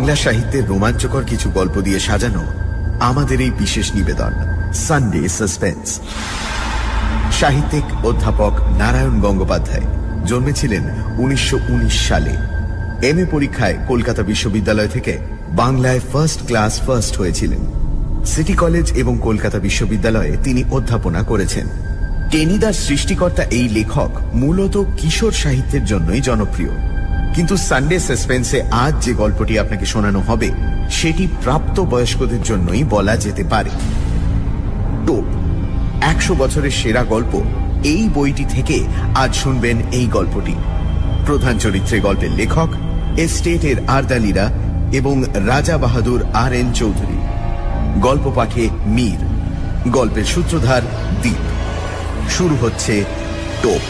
বাংলা সাহিত্যের রোমাঞ্চকর কিছু গল্প দিয়ে সাজানো আমাদের এই বিশেষ নিবেদন সানডে সাসপেন্স। সাহিত্যিক অধ্যাপক নারায়ণ গঙ্গোপাধ্যায় জন্মেছিলেন 1919 সালে। এমএ পরীক্ষায় কলকাতা বিশ্ববিদ্যালয় থেকে বাংলায় ফার্স্ট ক্লাস ফার্স্ট হয়েছিলেন। সিটি কলেজ এবং কলকাতা বিশ্ববিদ্যালয়ে তিনি অধ্যাপনা করেছেন। টেনিদার সৃষ্টিকর্তা এই লেখক মূলত কিশোর সাহিত্যের জন্যই জনপ্রিয়, কিন্তু সানডে সাসপেন্সে আজ যে গল্পটি আপনাকে শোনানো হবে সেটি প্রাপ্ত বয়স্কদের জন্যই বলা যেতে পারে। টোপ 100 বছরের সেরা গল্প, এই বইটি থেকে আজ শুনবেন এই গল্পটি। প্রধান চরিত্রে গল্পের লেখক এস্টেটের আরদালিরা এবং রাজা বাহাদুর আর.এন. চৌধুরী। গল্প পাঠে মীর, গল্পের সূত্রধার দ্বীপ। শুরু হচ্ছে টোপ।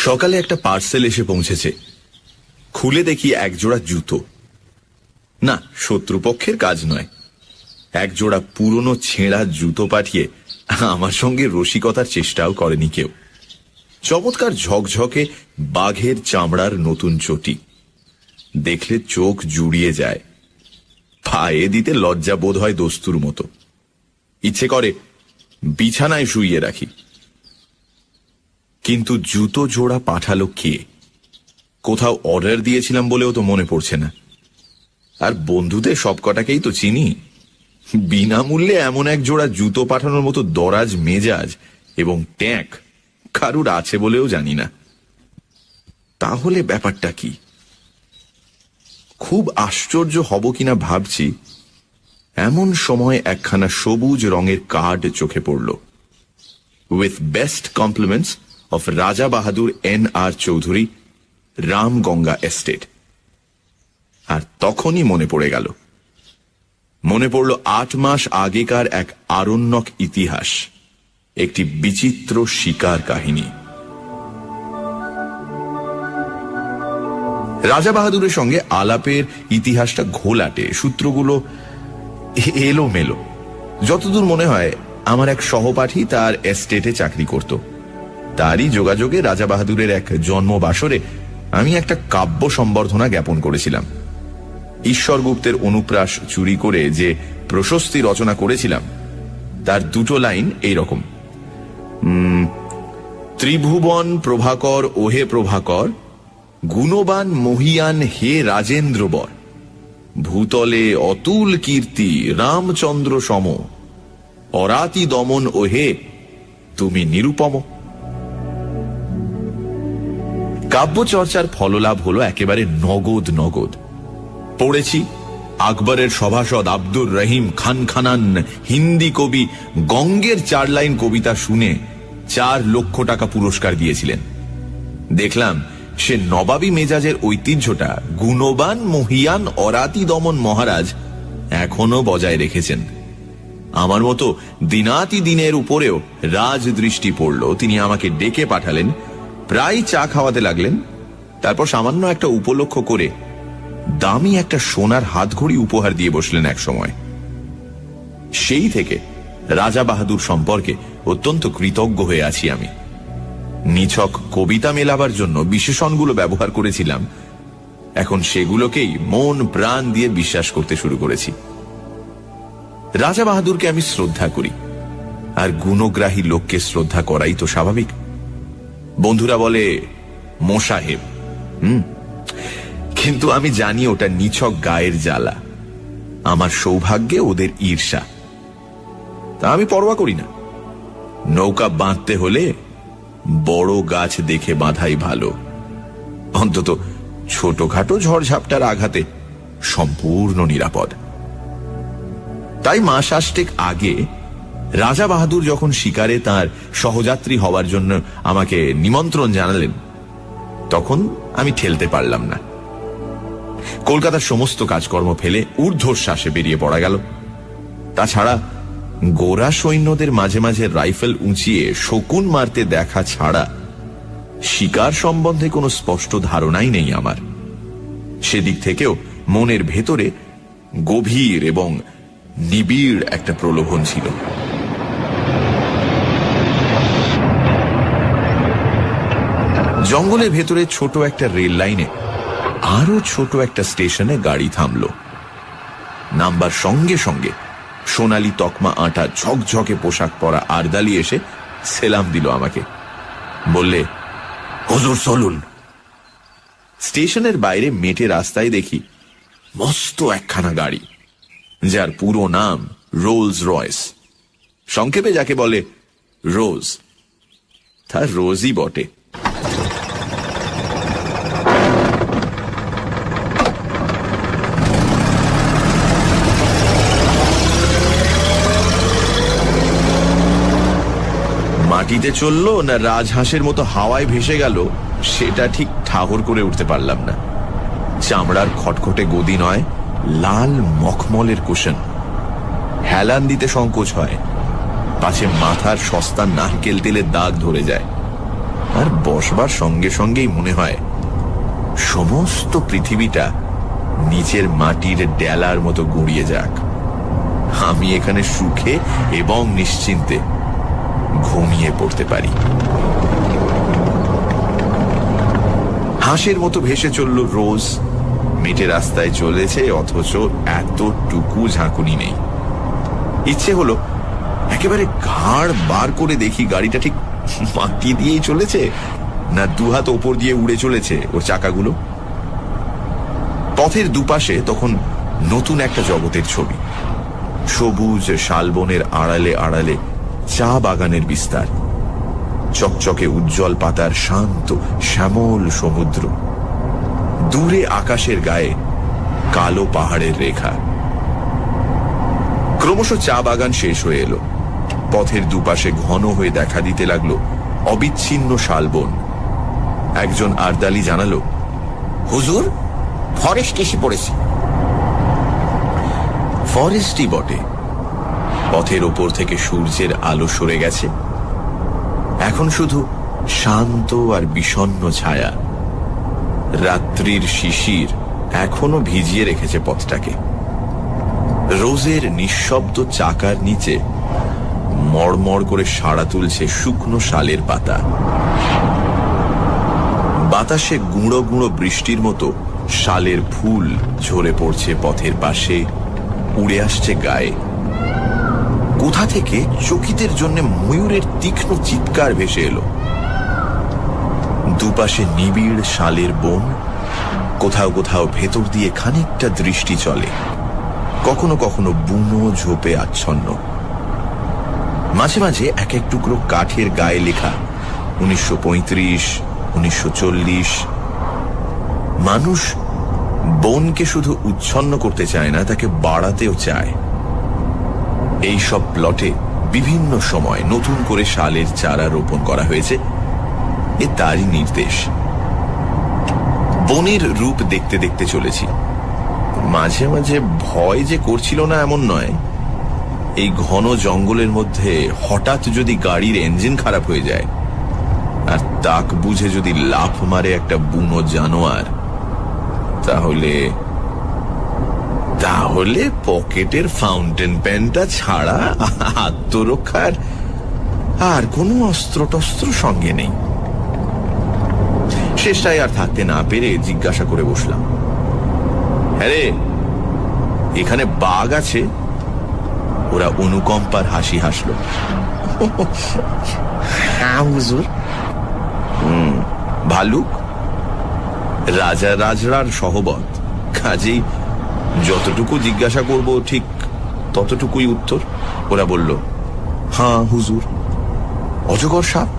সকালে একটা পার্সেল এসে পৌঁছেছে। খুলে দেখি একজোড়া জুতো। না, শত্রুপক্ষের কাজ নয়। একজোড়া পুরনো ছেঁড়া জুতো পাঠিয়ে আমার সঙ্গে রসিকতার চেষ্টাও করেনি কেউ। চমৎকার ঝকঝকে বাঘের চামড়ার নতুন চটি, দেখলে চোখ জুড়িয়ে যায়। পায়ে দিতে লজ্জা বোধ হয় দস্তুর মতো, ইচ্ছে করে বিছানায় শুইয়ে রাখি। কিন্তু জুতো জোড়া পাঠালো কে? কোথাও অর্ডার দিয়েছিলাম বলেও তো মনে পড়ছে না। আর বন্ধুদের সবকটাকেই তো চিনি। বিনামূল্যে এমন এক জোড়া জুতো পাঠানোর মতো দরাজ মেজাজ এবং ট্যাঁক কারুর আছে বলেও জানি না। তাহলে ব্যাপারটা কি? খুব আশ্চর্য হব কিনা ভাবছি, এমন সময় একখানা সবুজ রঙের কার্ড চোখে পড়ল। উইথ বেস্ট কমপ্লিমেন্টস অফ রাজা বাহাদুর N.R. চৌধুরী, রামগঙ্গা এস্টেট। আর তখনই মনে পড়ে গেল। মনে পড়ল 8 মাস আগেকার এক আরণ্যক ইতিহাস, একটি বিচিত্র শিকার কাহিনী। রাজা বাহাদুরের সঙ্গে আলাপের ইতিহাসটা ঘোলাটে, সূত্রগুলো এলোমেলো। যতদূর মনে হয় আমার এক সহপাঠী তার এস্টেটে চাকরি করত। তারই যোগাযোগে রাজা বাহাদুরের এক জন্মবাসরে আমি একটা কাব্য সম্বর্ধনা জ্ঞাপন করেছিলাম। ঈশ্বরগুপ্তের অনুপ্রাস চুরি করে যে প্রশস্তি রচনা করেছিলাম তার 2 লাইন এইরকম: ত্রিভুবন প্রভাকর ওহে প্রভাকর, গুণবান মহিয়ান হে রাজেন্দ্রবর, ভূতলে অতুল কীর্তি রামচন্দ্র সম, অরাতি দমন ওহে তুমি নিরুপম। কাব্যচর্চার ফললাভ হলো একেবারে নগদ নগদ। পড়েছি আকবরের সভাসদ আব্দুর রহিম খান খানান হিন্দি কবি গঙ্গের 4 লাইন কবিতা শুনে 4 লক্ষ টাকা পুরস্কার দিয়েছিলেন। দেখলাম সে নবাবী মেজাজের ঐতিহ্যটা গুণবান মহিয়ান অরাতি দমন মহারাজ এখনো বজায় রেখেছেন। আমার মতো দিনাতি দিনের উপরেও রাজদৃষ্টি পড়ল। তিনি আমাকে ডেকে পাঠালেন, প্রায় চা খাওয়াতে লাগলেন। তারপর সামান্য একটা উপলক্ষ করে দামি একটা সোনার হাতঘড়ি উপহার দিয়ে বসলেন এক সময়। সেই থেকে রাজা বাহাদুর সম্পর্কে অত্যন্ত কৃতজ্ঞ হয়ে আছি আমি। নিছক কবিতা মেলাবার জন্য বিশেষণগুলো ব্যবহার করেছিলাম, এখন সেগুলোকেই মন প্রাণ দিয়ে বিশ্বাস করতে শুরু করেছি। রাজা বাহাদুরকে আমি শ্রদ্ধা করি, আর গুণগ্রাহী লোককে শ্রদ্ধা করাই তো স্বাভাবিক। বন্ধুরা বলে মোসাহেব, কিন্তু আমি জানি ওটা নিছক গায়ের জ্বালা। আমার সৌভাগ্যে ওদের ঈর্ষা, তা আমি পরোয়া করি না। নৌকা বাঁধতে হলে বড় গাছ দেখে বাঁধাই ভালো, অন্তত ছোটখাটো ঝড়ঝাপটার আঘাতে সম্পূর্ণ নিরাপদ। তাই মাস 8 আগে রাজা বাহাদুর যখন শিকারে তার সহযাত্রী হওয়ার জন্য আমাকে নিমন্ত্রণ জানালেন, তখন আমি ঠেলতে পারলাম না। কলকাতার সমস্ত কাজকর্ম ফেলে ঊর্ধ্বশ্বাসে বেরিয়ে পড়া গেল। তাছাড়া গোরা সৈন্যদের মাঝে মাঝে রাইফেল উঁচিয়ে শকুন মারতে দেখা ছাড়া শিকার সম্বন্ধে কোনো স্পষ্ট ধারণাই নেই আমার। সেদিক থেকেও মনের ভেতরে গভীর এবং নিবিড় একটা প্রলোভন ছিল। জঙ্গলের ভেতরে ছোট একটা রেল লাইনে আরো ছোট একটা স্টেশনে গাড়ি থামলো। নামবার সঙ্গে সঙ্গে সোনালি তকমা আটা ঝকঝকে পোশাক পরা আরদালি এসে সেলাম দিল আমাকে। বললে, হুজুর চলুন। স্টেশনের বাইরে মেটে রাস্তায় দেখি মস্ত একখানা গাড়ি, যার পুরো নাম রোলস রয়েস, সংক্ষেপে যাকে বলে রোজ। তার রোজই বটে। মাটিতে চললো না রাজহাঁসের মতো হাওয়ায় ভেসে গেল সেটা ঠিক ঠাহর করে উঠতে পারলাম না। চামড়ার খটখটে গদি নয়, লাল মখমলের কুশন। হেলান দিতে সংকোচ হয়, পাছে মাথার সস্তা নারকেল তেলের দাগ ধরে যায়। আর বসবার সঙ্গে সঙ্গেই মনে হয় সমস্ত পৃথিবীটা নিচের মাটির ডেলার মতো গুঁড়িয়ে যাক, আমি এখানে সুখে এবং নিশ্চিন্তে ঘুমিয়ে পড়তে পারি। হাঁসের মতো ভেসে চলল রোজ। মেটে রাস্তায় চলেছে, অথচ এতটুকু ঝাঁকুনি নেই। ইচ্ছে হলো একেবারে ঘাড় বার করে দেখি গাড়িটা ঠিক মাটি দিয়েই চলেছে না দুহাত ওপর দিয়ে উড়ে চলেছে ওর চাকাগুলো। পথের দুপাশে তখন নতুন একটা জগতের ছবি। সবুজ শালবনের আড়ালে আড়ালে চা বাগানের বিস্তার, চকচকে উজ্জ্বল পাতার শান্ত শ্যামল সমুদ্র, দূরে আকাশের গায়ে কালো পাহাড়ের রেখা। ক্রমশ চা বাগান শেষ হয়ে এলো। পথের দুপাশে ঘন হয়ে দেখা দিতে লাগলো অবিচ্ছিন্ন শালবন। একজন আরদালি জানালো, হুজুর, ফরেস্ট এসে পড়েছে। ফরেস্টই বটে। পথের ওপর থেকে সূর্যের আলো সরে গেছে, এখন শুধু শান্ত আর বিষণ্ণ ছায়া। রাত্রির শিশির এখনো ভিজিয়ে রেখেছে পথটাকে। রোজের নিঃশব্দ চাকার নিচে মড়মড় করে সাড়া তুলছে শুকনো শালের পাতা। বাতাসে গুঁড়ো গুঁড়ো বৃষ্টির মতো শালের ফুল ঝরে পড়ছে পথের পাশে, উড়ে আসছে গায়ে। কোথা থেকে চকিতের জন্য ময়ূরের তীক্ষ্ণ চিৎকার ভেসে এলো। দুপাশে নিবিড় শালের বন, কোথাও কোথাও ভেতর দিয়ে খানিকটা দৃষ্টি চলে, কখনো কখনো বুনো ঝোপে আচ্ছন্ন। মাঝে মাঝে এক এক টুকরো কাঠের গায়ে লেখা 1935, 1940। মানুষ বনকে শুধু উচ্ছন্ন করতে চায় না, তাকে বাড়াতেও চায়। এই সব প্লটে বিভিন্ন সময় নতুন করে শালের চারা রোপণ করা হয়েছে, এ তারই নির্দেশ। বনের রূপ দেখতে দেখতে চলেছি। মাঝে মাঝে ভয় যে করছিল না এমন নয়। এই ঘন জঙ্গলের মধ্যে হঠাৎ যদি গাড়ির ইঞ্জিন খারাপ হয়ে যায় আর তাক বুঝে যদি লাফ মারে একটা বুনো জানোয়ার, তাহলে তাহলে পকেটের ফাউন্টেন পেনটা ছাড়া আত্মরক্ষার আর কোনো অস্ত্র টস্ত্র সঙ্গে নেই। শেষটায় আর থাকতে না পেরে জিজ্ঞাসা করে বসলাম, হ্যাঁ রে, এখানে বাঘ আছে? ওরা অনুকম্পার হাসি হাসল। হ্যাঁ হুজুর। ভালুক? রাজা রাজরার সহবত, কাজেই যতটুকু জিজ্ঞাসা করব ঠিক ততটুকুই উত্তর। ওরা বলল, হ্যাঁ হুজুর। অজগর সাপ?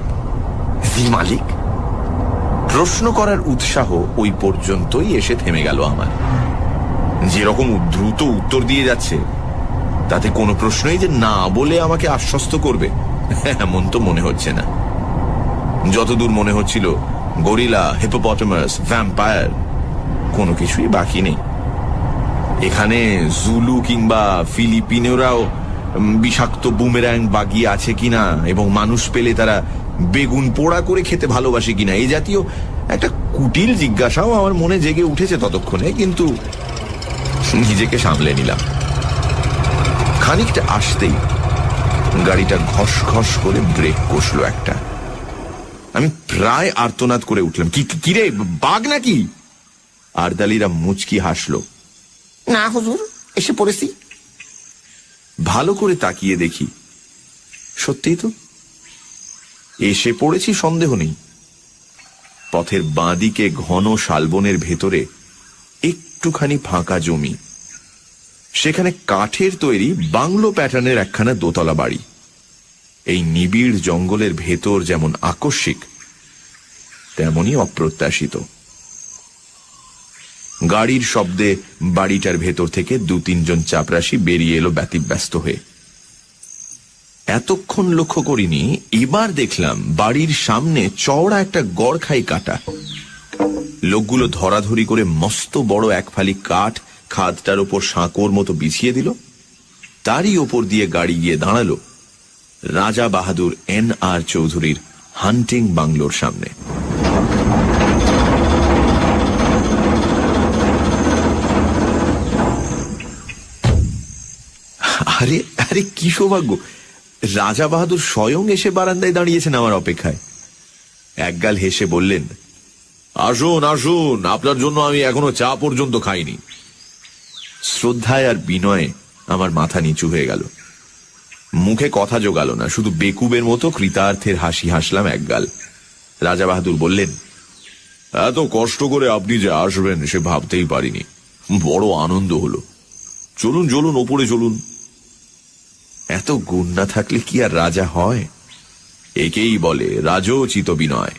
জি মালিক। প্রশ্ন করার উৎসাহ ওই পর্যন্তই এসে থেমে গেল আমার। যেরকম দ্রুত উত্তর দিয়ে যাচ্ছে, তাতে কোনো প্রশ্নই যে না বলে আমাকে আশ্বস্ত করবে এমন তো মনে হচ্ছে না। যতদূর মনে হচ্ছিল গরিলা, হিপোপটেমাস, ভ্যাম্পায়ার কোনো কিছুই বাকি নেই। এখানে জুলু কিংবা ফিলিপিনোরাও বিষাক্ত বুমেরাং বাগিয়ে আছে কিনা এবং মানুষ পেলে তারা বেগুন পোড়া করে খেতে ভালোবাসে কিনা, এই জাতীয় একটা কুটিল জিজ্ঞাসাও আমার মনে জেগে উঠেছে ততক্ষণে, কিন্তু নিজেকে সামলে নিলাম। খানিকটা আসতেই গাড়িটা ঘস ঘস করে ব্রেক কষল একটা, আমি প্রায় আর্তনাদ করে উঠলাম, কিরে বাঘ নাকি? আরদালিরা মুচকি হাসলো। না হুজুর, এসে পড়েছি। ভালো করে তাকিয়ে দেখি, সত্যিই তো এসে পড়েছি, সন্দেহ নেই। পথের বাঁদিকে ঘন শালবনের ভেতরে একটুখানি ফাঁকা জমি, সেখানে কাঠের তৈরি বাংলো প্যাটার্নের একখানা দোতলা বাড়ি। এই নিবিড় জঙ্গলের ভেতর যেমন আকস্মিক, তেমনি অপ্রত্যাশিত। গাড়ির শব্দে বাড়িটার ভেতর থেকে 2-3 জন চাপরাশি বেরিয়ে এলো ব্যতিব্যস্ত হয়ে। এতক্ষণ লক্ষ্য করিনি, এবার দেখলাম বাড়ির সামনে চওড়া একটা গড়খাই কাটা। লোকগুলো ধরাধরি করে মস্ত বড় এক ফালি কাঠ খাদটার ওপর সাঁকোর মতো বিছিয়ে দিল। তারই ওপর দিয়ে গাড়ি গিয়ে দাঁড়ালো রাজা বাহাদুর N.R. চৌধুরীর হান্টিং বাংলোর সামনে। আরে আরে কি সৌভাগ্য! রাজা বাহাদুর স্বয়ং এসে বারান্দায় দাঁড়িয়েছেন আমার অপেক্ষায়। একগাল হেসে বললেন, আসুন আসুন, আপনার জন্য আমি এখনো চা পর্যন্ত খাইনি। শ্রদ্ধায় আর বিনয়ে আমার মাথা নিচু হয়ে গেল। মুখে কথা জোগালো না, শুধু বেকুবের মতো কৃতার্থের হাসি হাসলাম একগাল। রাজা বাহাদুর বললেন, এত কষ্ট করে আপনি যে আসবেন সে ভাবতেই পারিনি, বড় আনন্দ হলো। চলুন চলুন, ওপরে চলুন। এত গুণ না থাকলে কি আর রাজা হয়? একেই বলে রাজোচিত বিনয়।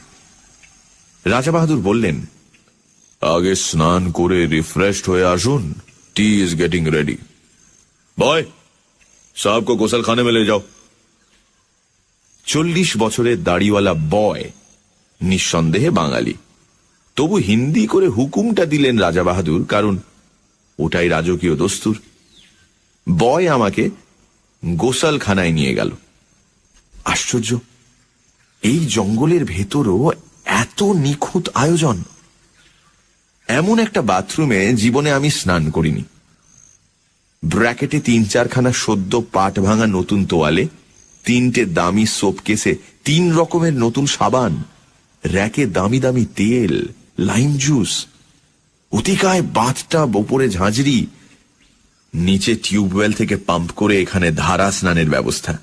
রাজা বাহাদুর বললেন, আগে স্নান করে রিফ্রেশড হয়ে আসুন, টি ইজ গেটিং রেডি। বয়, সাহেব কো গোসলখানে में ले जाओ। 40 বছরের দাড়িওয়ালা বয়, নিঃসন্দেহে বাঙালি, তবু হিন্দি করে হুকুমটা দিলেন রাজা বাহাদুর, কারণ ওটাই রাজকীয় দস্তুর। বয় আমাকে গোসলখানায় নিয়ে গেল। আশ্চর্য, এই জঙ্গলের ভেতরও এত নিখুঁত আয়োজন। এমন একটা বাথরুমে জীবনে আমি স্নান করিনি। ব্র্যাকেটে 3-4খানা সদ্য পাট ভাঙা নতুন তোয়ালে, 3টে দামি সোপ কেসে 3 রকমের নতুন সাবান, র্যাকে দামি দামি তেল, লাইম জুস, অতিকায় বাথটাব, ওপরে ঝাঁঝরি, নিচে টিউবওয়েল থেকে পাম্প করে এখানে ধারা স্নানের ব্যবস্থা।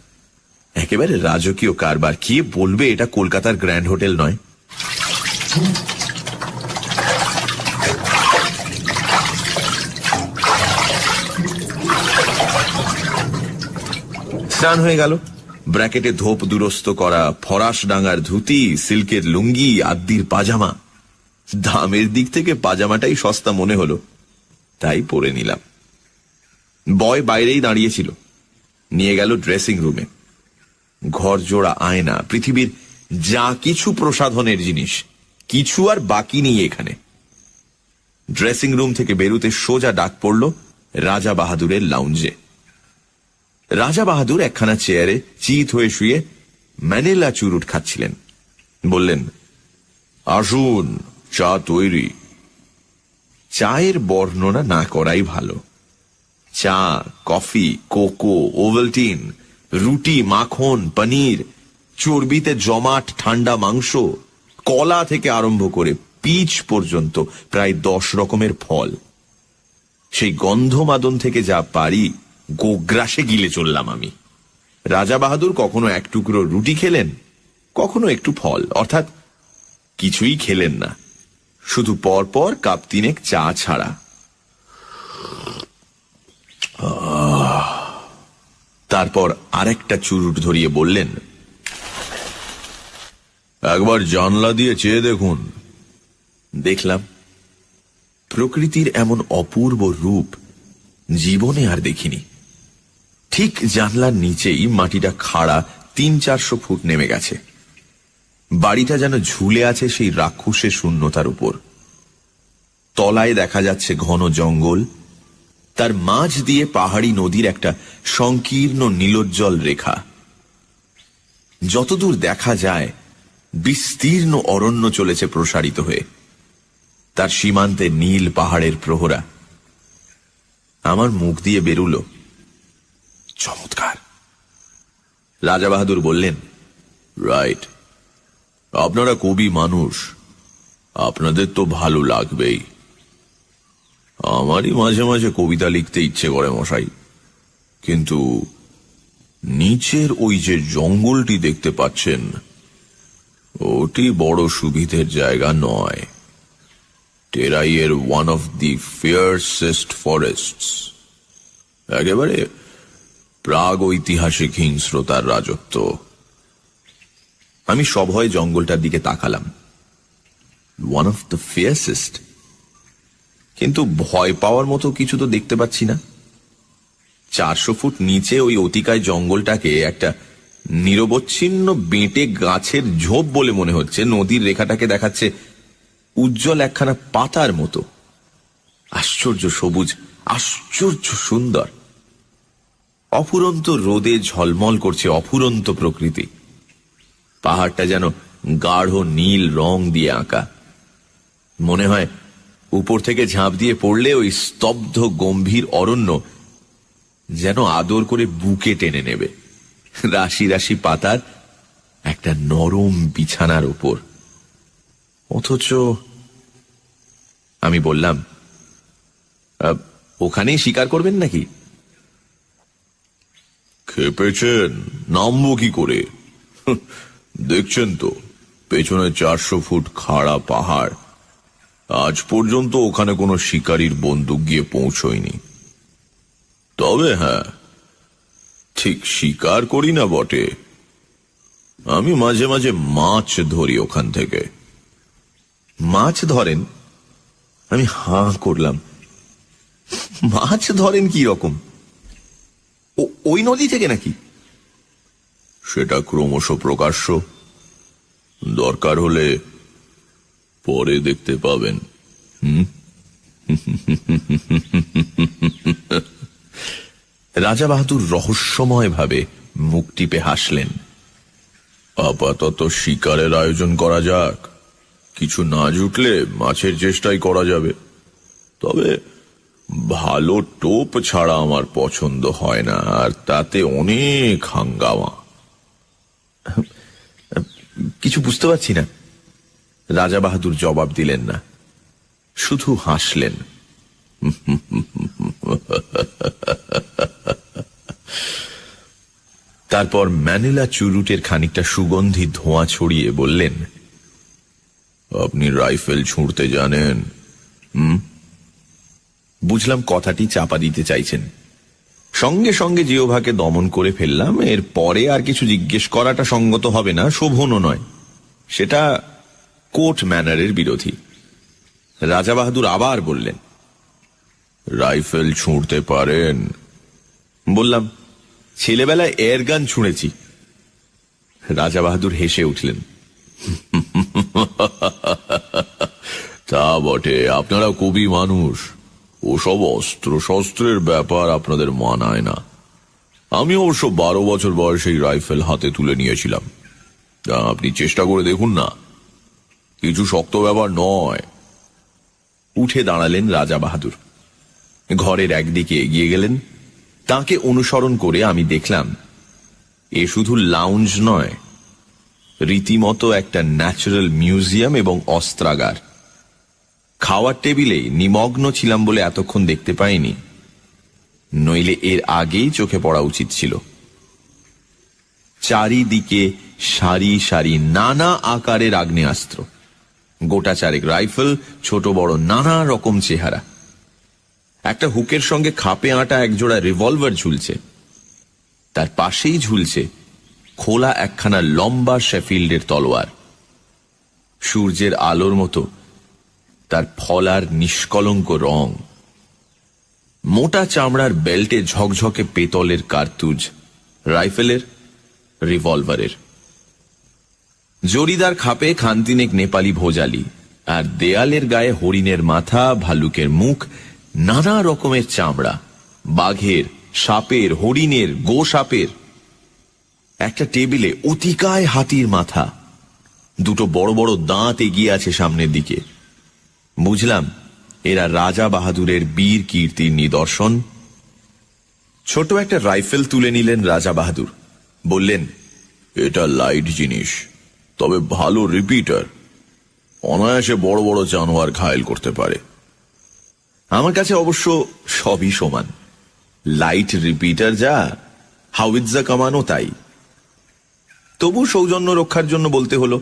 একেবারে রাজকীয় কারবার। কে বলবে এটা কলকাতার গ্র্যান্ড হোটেল নয়? স্নান হয়ে গেল। ব্র্যাকেটে ধোপ দুরস্ত করা ফরাস ডাঙ্গার ধুতি, সিল্কের লুঙ্গি, আদ্দির পাজামা। দামের দিক থেকে পাজামাটাই সস্তা মনে হলো, তাই পরে নিলাম। বয় বাইরেই দাঁড়িয়েছিল, নিয়ে গেল ড্রেসিং রুমে। ঘর জোড়া আয়না, পৃথিবীর যা কিছু প্রসাধনের জিনিস, কিছু আর বাকি নেই এখানে। ড্রেসিং রুম থেকে বেরুতে সোজা ডাক পড়ল রাজা বাহাদুরের লাউঞ্জে। রাজা বাহাদুর একখানা চেয়ারে চিত হয়ে শুয়ে ম্যানিলা চুরুট খাচ্ছিলেন। বললেন, আসুন, চা তৈরি। চায়ের বর্ণনা না করাই ভালো। চা, কফি, কোকো, ওভালটিন, রুটি, মাখন, পনির, চর্বিতে জমাট ঠান্ডা মাংস, কলা থেকে আরম্ভ করে পিচ পর্যন্ত প্রায় 10 রকমের ফল। সেই গন্ধমাদন থেকে যা পারি গোগ্রাসে গিলে চললাম আমি। রাজা বাহাদুর কখনো 1 টুকরো রুটি খেলেন, কখনো একটু ফল, অর্থাৎ কিছুই খেলেন না, শুধু পরপর কাপ 3 চা ছাড়া। তারপর আরেকটা চুরুট ধরিয়ে বললেন, একবার জানলা দিয়ে চেয়ে দেখুন। দেখলাম। প্রকৃতির এমন অপূর্ব রূপ জীবনে আর দেখিনি। ঠিক জানলার নিচেই মাটিটা খাড়া 300-400 ফুট নেমে গেছে। বাড়িটা যেন ঝুলে আছে সেই রাক্ষসের শূন্যতার উপর। তলায় দেখা যাচ্ছে ঘন জঙ্গল, তার মাঝ দিয়ে পাহাড়ি নদীর একটা সংকীর্ণ নীলোজ্জ্বল রেখা। যতদূর দেখা যায় বিস্তীর্ণ অরণ্য চলেছে প্রসারিত হয়ে, তার সীমান্তে নীল পাহাড়ের প্রহরা। আমার মুখ দিয়ে বেরুল, চমৎকার। রাজা বাহাদুর বললেন, রাইট, আপনারা কবি মানুষ, আপনাদের তো ভালো লাগবেই। আমারই মাঝে মাঝে কবিতা লিখতে ইচ্ছে করে মশাই, কিন্তু নিচের ওই যে জঙ্গলটি দেখতে পাচ্ছেন, ওটি বড় সুবিধের জায়গা নয়। টেরাইয়ের ওয়ান অফ দি ফিয়ারসেস্ট ফরেস্টস, একেবারে প্রাগ ঐতিহাসিক হিংস্রতার রাজত্ব। আমি সভয়ে জঙ্গলটার দিকে তাকালাম। ওয়ান অফ দ্য ফিয়ারসেস্ট, কিন্তু ভয় পাওয়ার মতো কিছু তো দেখতে পাচ্ছি না। 400 ফুট নিচে ওই অতিকায় জঙ্গলটাকে একটা নিরবচ্ছিন্ন বেঁটে গাছের ঝোপ বলে মনে হচ্ছে। নদীর রেখাটাকে দেখাচ্ছে উজ্জ্বল একখানা পাতার মতো। আশ্চর্য সবুজ, আশ্চর্য সুন্দর। অফুরন্ত রোদে ঝলমল করছে অফুরন্ত প্রকৃতি। পাহাড়টা যেন গাঢ় নীল রং দিয়ে আঁকা। মনে হয় উপর থেকে ঝাঁপ দিয়ে পড়লে ওই স্তব্ধ গম্ভীর অরণ্য যেন আদর করে বুকে টেনে নেবে, রাশি রাশি পাতার একটা নরম বিছানার উপর। অথচ আমি বললাম, ওখানেই শিকার করবেন নাকি? খেপেছেন, নামবো কি করে? দেখছেন তো পেছনে 400 ফুট খাড়া পাহাড়। আজ পর্যন্ত ওখানে কোনো শিকারীর বন্দুক গিয়ে পৌঁছয়নি। তবে হ্যাঁ, ঠিক শিকার করি না বটে, আমি মাঝে মাঝে মাছ ধরি ওখান থেকে। মাছ ধরেন? আমি হাঁ করলাম। মাছ ধরেন কি রকম? ওই নদী থেকে নাকি? সেটা ক্রমশ প্রকাশ্য, দরকার হলে পরে দেখতে পাবেন। রাজা বাহাদুর রহস্যময় ভাবে মুখ টিপে হাসলেন। আপাতত শিকারের আয়োজন করা যাক, কিছু না জুটলে মাছের চেষ্টাই করা যাবে। তবে ভালো টোপ ছাড়া আমার পছন্দ হয় না, আর তাতে অনেক হাঙ্গামা। কিছু বুঝতে পারছি না। রাজা বাহাদুর জবাব দিলেন না, শুধু হাসলেন। তারপর ম্যানিলা চুরুটের খানিকটা সুগন্ধি ধোঁয়া ছড়িয়ে বললেন, আপনি রাইফেল ছুঁড়তে জানেন? বুঝলাম কথাটি চাপা দিতে চাইছেন। সঙ্গে সঙ্গে জিহ্বাকে দমন করে ফেললাম। এর পরে আর কিছু জিজ্ঞেস করাটা সঙ্গত হবে না, শোভনও নয়। সেটা কোর্ট ম্যানারের বিরোধী। রাজা বাহাদুর আবার বললেন, রাইফেল ছুঁড়তে পারেন? বললাম, ছেলেবেলায় এয়ার গান ছুঁড়েছি। রাজা বাহাদুর হেসে উঠলেন। তা বটে, আপনারা কবি মানুষ, ওসব অস্ত্র শস্ত্রের ব্যাপার আপনাদের মানায় না। আমি অবশ্য 12 বছর বয়সে রাইফেল হাতে তুলে নিয়েছিলাম। আপনি চেষ্টা করে দেখুন না, কিছু শক্ত ব্যাপার নয়। উঠে দাঁড়ালেন রাজা বাহাদুর, ঘরের একদিকে এগিয়ে গেলেন। তাকে অনুসরণ করে আমি দেখলাম এ শুধু লাউঞ্জ নয়, রীতিমতো একটা ন্যাচারাল মিউজিয়াম এবং অস্ত্রাগার। খাওয়ার টেবিলে নিমগ্ন ছিলাম বলে এতক্ষণ দেখতে পাইনি, নইলে এর আগেই চোখে পড়া উচিত ছিল। চারিদিকে সারি সারি নানা আকারের আগ্নেয়াস্ত্র, গোটা চারেক রাইফেল, ছোট বড় নানা রকম চেহারা। একটা হুকের সঙ্গে খাপে আঁটা একজোড়া রিভলভার ঝুলছে। তার পাশেই ঝুলছে খোলা একখানা লম্বা শেফিল্ডের তলোয়ার। সূর্যের আলোর মতো তার ফলার নিষ্কলঙ্ক রং। মোটা চামড়ার বেল্টে ঝকঝকে পেতলের কার্তুজ, রাইফেলের, রিভলভারের। জরিদার খাপে খানতিনেক নেপালি ভোজালি, আর দেয়ালের গায়ে হরিণের মাথা, ভালুকের মুখ, নানা রকমের চামড়া, বাঘের, সাপের, হরিণের, গো সাপের। একটা টেবিলে অতিকায় হাতির মাথা, দুটো বড় বড় দাঁত এগিয়ে আছে সামনের দিকে। বুঝলাম এরা রাজা বাহাদুরের বীর কীর্তির নিদর্শন। ছোট একটা রাইফেল তুলে নিলেন রাজা বাহাদুর, বললেন, এটা লাইট জিনিস, তবে ভালো রিপিটার অনায়াসে বড় বড় জানোয়ার ঘায়েল করতে পারে। আমার কাছে অবশ্য সবই সমান, লাইট রিপিটার যা, হাউইৎজা কামানো তাই। তবু সৌজন্য রক্ষার জন্য বলতে হলো,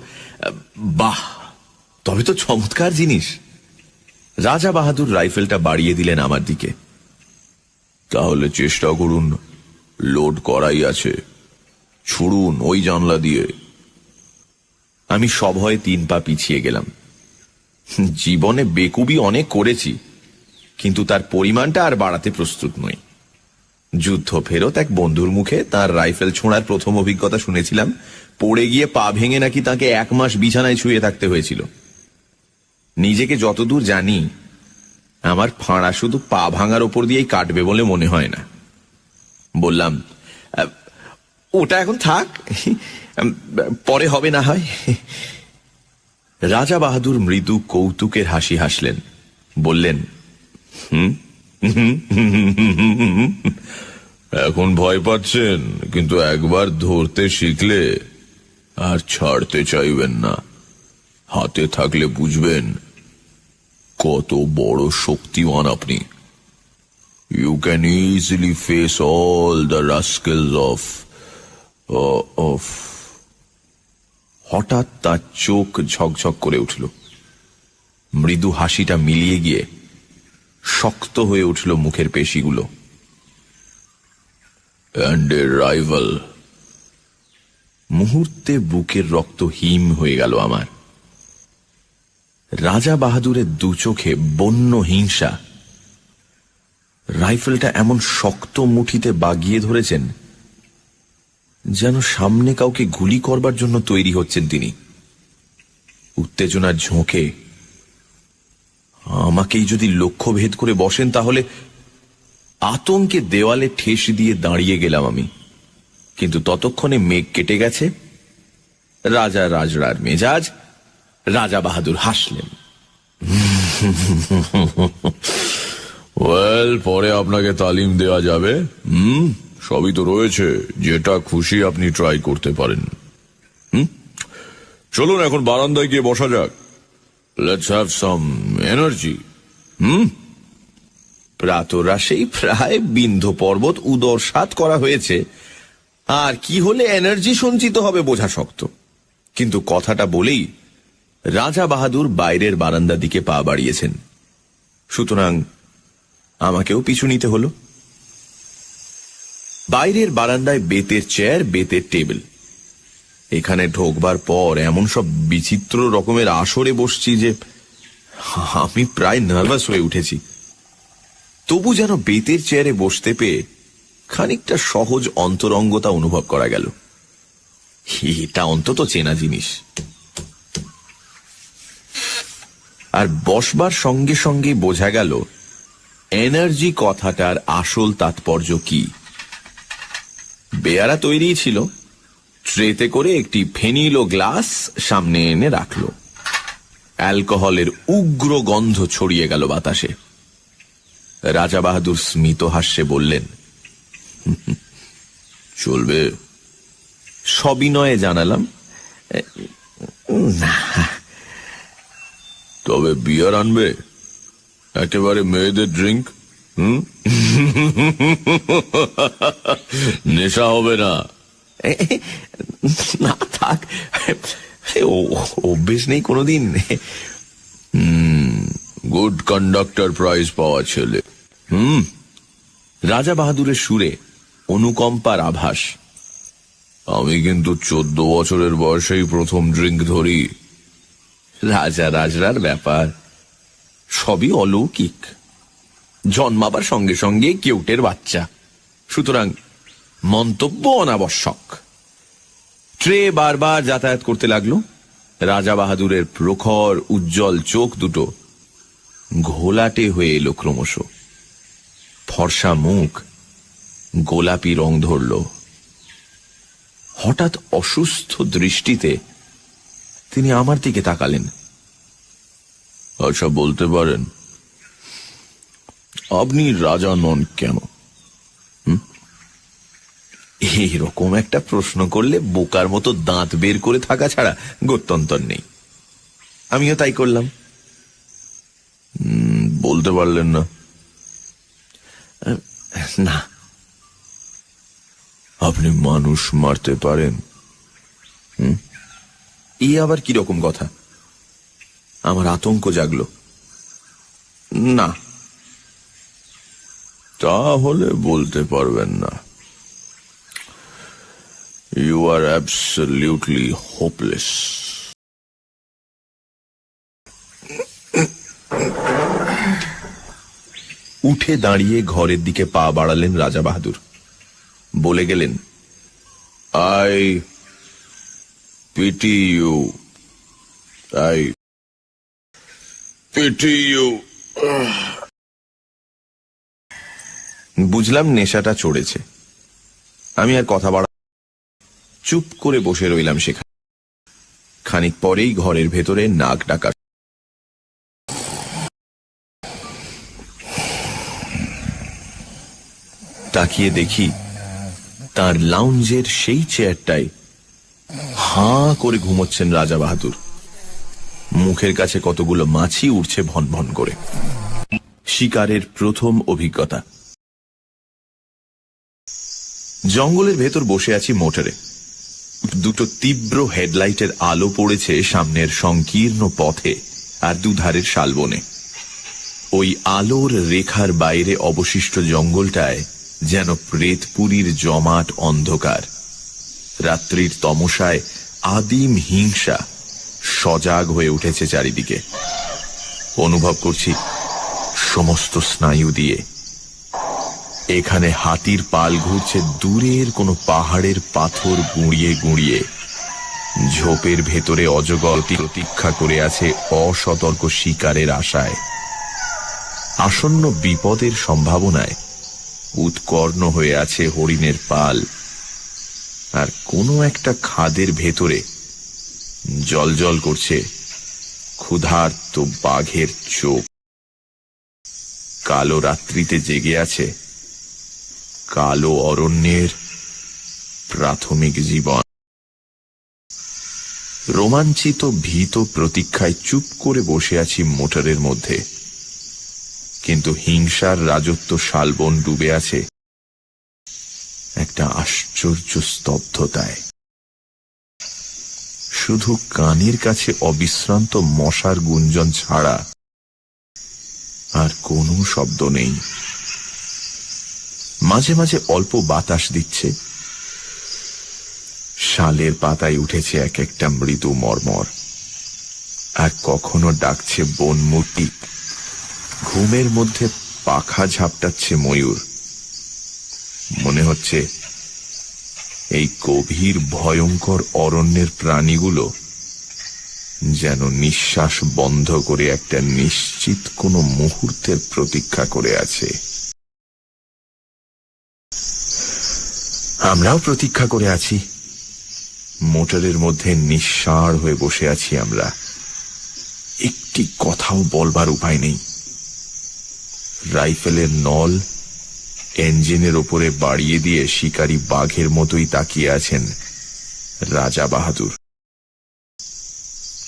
বাহ, তবে তো চমৎকার জিনিস। রাজা বাহাদুর রাইফেলটা বাড়িয়ে দিলেন আমার দিকে। তাহলে চেষ্টা করুন, লোড করাই আছে, ছুড়ুন ওই জানলা দিয়ে। আমি সভয়ে 3 পা পিছিয়ে গেলাম। জীবনে বেকুবি অনেক করেছি, কিন্তু তার পরিমাণটা আর বাড়াতে প্রস্তুত নই। যুদ্ধ ফেরত এক বন্ধুর মুখে তার রাইফেল ছোঁড়ার প্রথম অভিজ্ঞতা শুনেছিলাম। পড়ে গিয়ে পা ভেঙে নাকি তাকে 1 মাস বিছানায় শুয়ে থাকতে হয়েছিল। নিজেকে যতদূর জানি, আমার ফাঁড়া শুধু পা ভাঙার ওপর দিয়েই কাটবে বলে মনে হয় না। বললাম, ওটা এখন থাক, পরে হবে না হয়। রাজা বাহাদুর মৃদু কৌতুকের হাসি হাসলেন, বললেন, এখন ভয় পাচ্ছেন, কিন্তু একবার ধরতে শিখলে আর ছাড়তে চাইবেন না। হাতে থাকলে বুঝবেন কত বড় শক্তিমান আপনি। You can easily face all the rascals off. হঠাৎ তার চোখ ঝকঝক করে উঠল, মৃদু হাসিটা মিলিয়ে গিয়ে শক্ত হয়ে উঠল মুখের পেশিগুলো। And a rival. মুহূর্তে বুকের রক্ত হিম হয়ে গেল আমার। রাজা বাহাদুরের 2 চোখে বন্য হিংসা। রাইফেলটা এমন শক্ত মুঠিতে বাগিয়ে ধরেছেন যেন সামনে কাউকে গুলি করবার জন্য তৈরি হচ্ছেন তিনি। উত্তেজনার ঝোঁকে আমাকেই যদি লক্ষ্য ভেদ করে বসেন, তাহলে আতঙ্কে দেওয়ালে ঠেস দিয়ে দাঁড়িয়ে গেলাম আমি। কিন্তু ততক্ষণে মেঘ কেটে গেছে। রাজা রাজরার মেজাজ। রাজা বাহাদুর হাসলেন। ওয়েল, পরে আপনাকে তালিম দেওয়া যাবে। সবই তো রয়েছে, যেটা খুশি আপনি ট্রাই করতে পারেন। চলুন এখন বারান্দায় গিয়ে বসা যাক। Let's have some energy. প্রাতরাশেই প্রায় বিন্ধ্য পর্বত উদরসাৎ করা হয়েছে, আর কি হলে এনার্জি সঞ্চিত হবে বোঝা শক্ত। কিন্তু কথাটা বলেই রাজা বাহাদুর বাইরের বারান্দা দিকে পা বাড়িয়েছেন, সুতরাং আমাকেও পিছু নিতে হলো। বাইরের বারান্দায় বেতের চেয়ার, বেতের টেবিল। এখানে ঢোকবার পর এমন সব বিচিত্র রকমের আসরে বসছি যে আমি প্রায় নার্ভাস হয়ে উঠেছি। তবু যেন বেতের চেয়ারে বসতে পেয়ে খানিকটা সহজ অন্তরঙ্গতা অনুভব করা গেল। এটা অন্তত চেনা জিনিস। আর বসবার সঙ্গে সঙ্গে বোঝা গেল এনার্জি কথাটার আসল তাৎপর্য কি। বেয়ারা তৈরি ছিল, ট্রেতে করে একটি ফেনিল ও গ্লাস সামনে এনে রাখল। অ্যালকোহলের উগ্র গন্ধ ছড়িয়ে গেল বাতাসে। রাজা বাহাদুর স্মিত হাস্যে বললেন, চলবে? সবিনয়ে জানালাম, না। তবে বিয়ার আনবে? একেবারে মেয়েদের ড্রিঙ্ক। নেশা হবে না? না থাক, অভ্যেস নেই কোনোদিন। গুড কন্ডাক্টর প্রাইজ পাওয়া ছেলে। রাজা বাহাদুরের সুরে অনুকম্পার আভাস। আমি কিন্তু 14 বছরের বয়সেই প্রথম ড্রিঙ্ক ধরি। রাজা রাজরার ব্যাপার সবই অলৌকিক। জন্মাবার সঙ্গে সঙ্গে কেউটের বাচ্চা, সুতরাং মন্তব্য অনাবশ্যক। ট্রে বারবার যাতায়াত করতে লাগলো। রাজা বাহাদুরের প্রখর উজ্জ্বল চোখ দুটো ঘোলাটে হয়ে এলো ক্রমশ। ফর্সা মুখ গোলাপি রং ধরল। হঠাৎ অসুস্থ দৃষ্টিতে তিনি আমার দিকে তাকালেন। আচ্ছা, বলতে পারেন আপনি রাজা নন কেন? এইরকম একটা প্রশ্ন করলে বোকার মতো দাঁত বের করে থাকা ছাড়া গত্যন্তর নেই। আমিও তাই করলাম। বলতে পারলেন না? না। আপনি মানুষ মারতে পারেন? এই আবার কিরকম কথা? আমার আতঙ্ক জাগলো। না। তাহলে বলতে পারবেন না। You are absolutely hopeless. উঠে দাঁড়িয়ে ঘরের দিকে পা বাড়ালেন রাজা বাহাদুর। বলে গেলেন, I pity you, I pity you. বুঝলাম নেশাটা চড়েছে। আমি আর কথা বাড়া, চুপ করে বসে রইলাম সেখানে। খানিক পরেই ঘরের ভেতরে নাক ডাকা। তাকিয়ে দেখি তার লাউঞ্জের সেই চেয়ারটায় হাঁ করে ঘুমোচ্ছেন রাজা বাহাদুর। মুখের কাছে কতগুলো মাছি উড়ছে ভন ভন করে। শিকারের প্রথম অভিজ্ঞতা। জঙ্গলের ভেতর বসে আছি মোটরে। দুটো তীব্র হেডলাইটের আলো পড়েছে সামনের সংকীর্ণ পথে আর দুধারের শালবনে। ওই আলোর রেখার বাইরে অবশিষ্ট জঙ্গলটায় যেন প্রেতপুরীর জমাট অন্ধকার। রাত্রির তমসায় আদিম হিংসা সজাগ হয়ে উঠেছে চারিদিকে। অনুভব করছি সমস্ত স্নায়ু দিয়ে এখানে হাতির পাল ঘুরছে দূরের কোনো পাহাড়ের পাথর গুঁড়িয়ে গুঁড়িয়ে। ঝোপের ভেতরে অজগর প্রতীক্ষা করে আছে অসতর্ক শিকারের আশায়। আসন্ন বিপদের সম্ভাবনায় উৎকর্ণ হয়ে আছে হরিণের পাল। আর কোনো একটা খাদের ভেতরে জলজল করছে ক্ষুধার্ত বাঘের চোখ। কালো রাত্রিতে জেগে আছে কালো অরণ্যের প্রাথমিক জীবন। রোমাঞ্চিত ভীত প্রতীক্ষায় চুপ করে বসে আছি মোটরের মধ্যে। কিন্তু হিংসার রাজত্ব শালবন ডুবে আছে একটা আশ্চর্য স্তব্ধতায়। শুধু কানের কাছে অবিশ্রান্ত মশার গুঞ্জন ছাড়া আর কোনো শব্দ নেই। মাঝে মাঝে অল্প বাতাস দিচ্ছে। শালের পাতায় উঠেছে এক একটা মৃদু মর্মর। আর কখনো ডাকছে বনমূর্তি। ঘুমের মধ্যে পাখা ঝাপটাচ্ছে ময়ূর। মনে হচ্ছে এই গভীর ভয়ঙ্কর অরণ্যের প্রাণীগুলো যেন নিঃশ্বাস বন্ধ করে একটা নিশ্চিত কোনো মুহূর্তের প্রতীক্ষা করে আছে। আমরাও প্রতীক্ষা করে আছি। মোটরের মধ্যে নিঃসাড় হয়ে বসে আছি আমরা। একটি কথাও বলবার উপায় নেই। রাইফেলের নল ইঞ্জিনের ওপরে বাড়িয়ে দিয়ে শিকারী বাঘের মতোই তাকিয়ে আছেন রাজা বাহাদুর।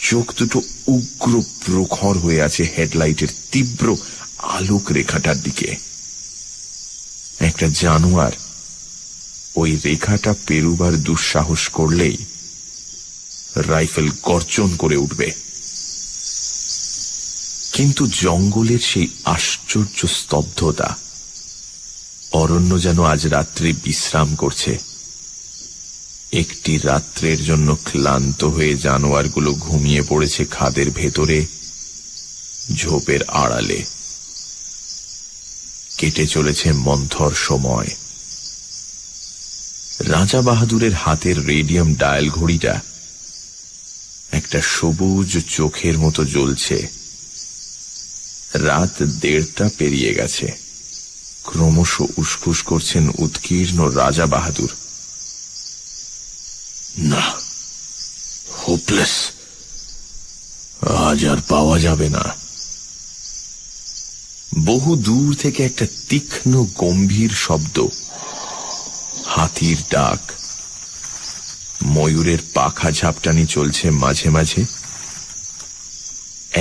চোখ দুটো উগ্র প্রখর হয়ে আছে হেডলাইটের তীব্র আলোক রেখাটার দিকে। একটা জানোয়ার ওই রেখাটা পেরুবার দুঃসাহস করলেই রাইফেল গর্জন করে উঠবে। কিন্তু জঙ্গলের সেই আশ্চর্য স্তব্ধতা। অরণ্য যেন আজ রাত্রে বিশ্রাম করছে। একটি রাত্রের জন্য ক্লান্ত হয়ে জানোয়ারগুলো ঘুমিয়ে পড়েছে খাদের ভেতরে, ঝোপের আড়ালে। কেটে চলেছে মন্থর সময়। রাজা বাহাদুরের হাতের রেডিয়াম ডায়াল ঘড়িটা একটা সবুজ চোখের মতো জ্বলছে। রাত 1:30 পেরিয়ে গেছে। ক্রমশ উসখুস করছেন উৎকীর্ণ রাজা বাহাদুর। না, হোপলেস, আজ আর পাওয়া যাবে না। বহু দূর থেকে একটা তীক্ষ্ণ গম্ভীর শব্দ হাতির ডাক, ময়ূরের পাখা ঝাপটানি চলছে মাঝে মাঝে।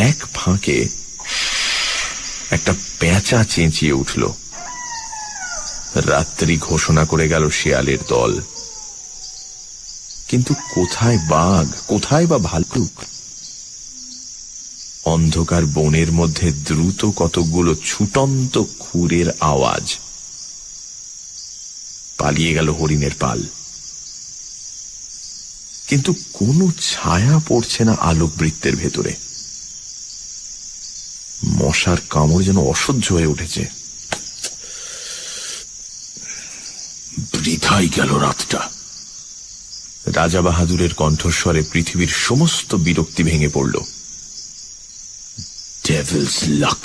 এক ফাঁকে একটা পেঁচা চেঁচিয়ে উঠল। রাত্রি ঘোষণা করে গেল শেয়ালের দল। কিন্তু কোথায় বাঘ, কোথায় বা ভাল্লুক? অন্ধকার বনের মধ্যে দ্রুত কতকগুলো ছুটন্ত খুরের আওয়াজ। পালিয়ে গেল হরিণের পাল। কিন্তু কোনো ছায়া পড়ছে না আলোকবৃত্তের ভেতরে। মশার কামড় যেন অসহ্য হয়ে উঠেছে। বৃথাই গেল রাতটা। রাজা বাহাদুরের কণ্ঠস্বরে পৃথিবীর সমস্ত বিরক্তি ভেঙে পড়ল। ডেভিলস লাক।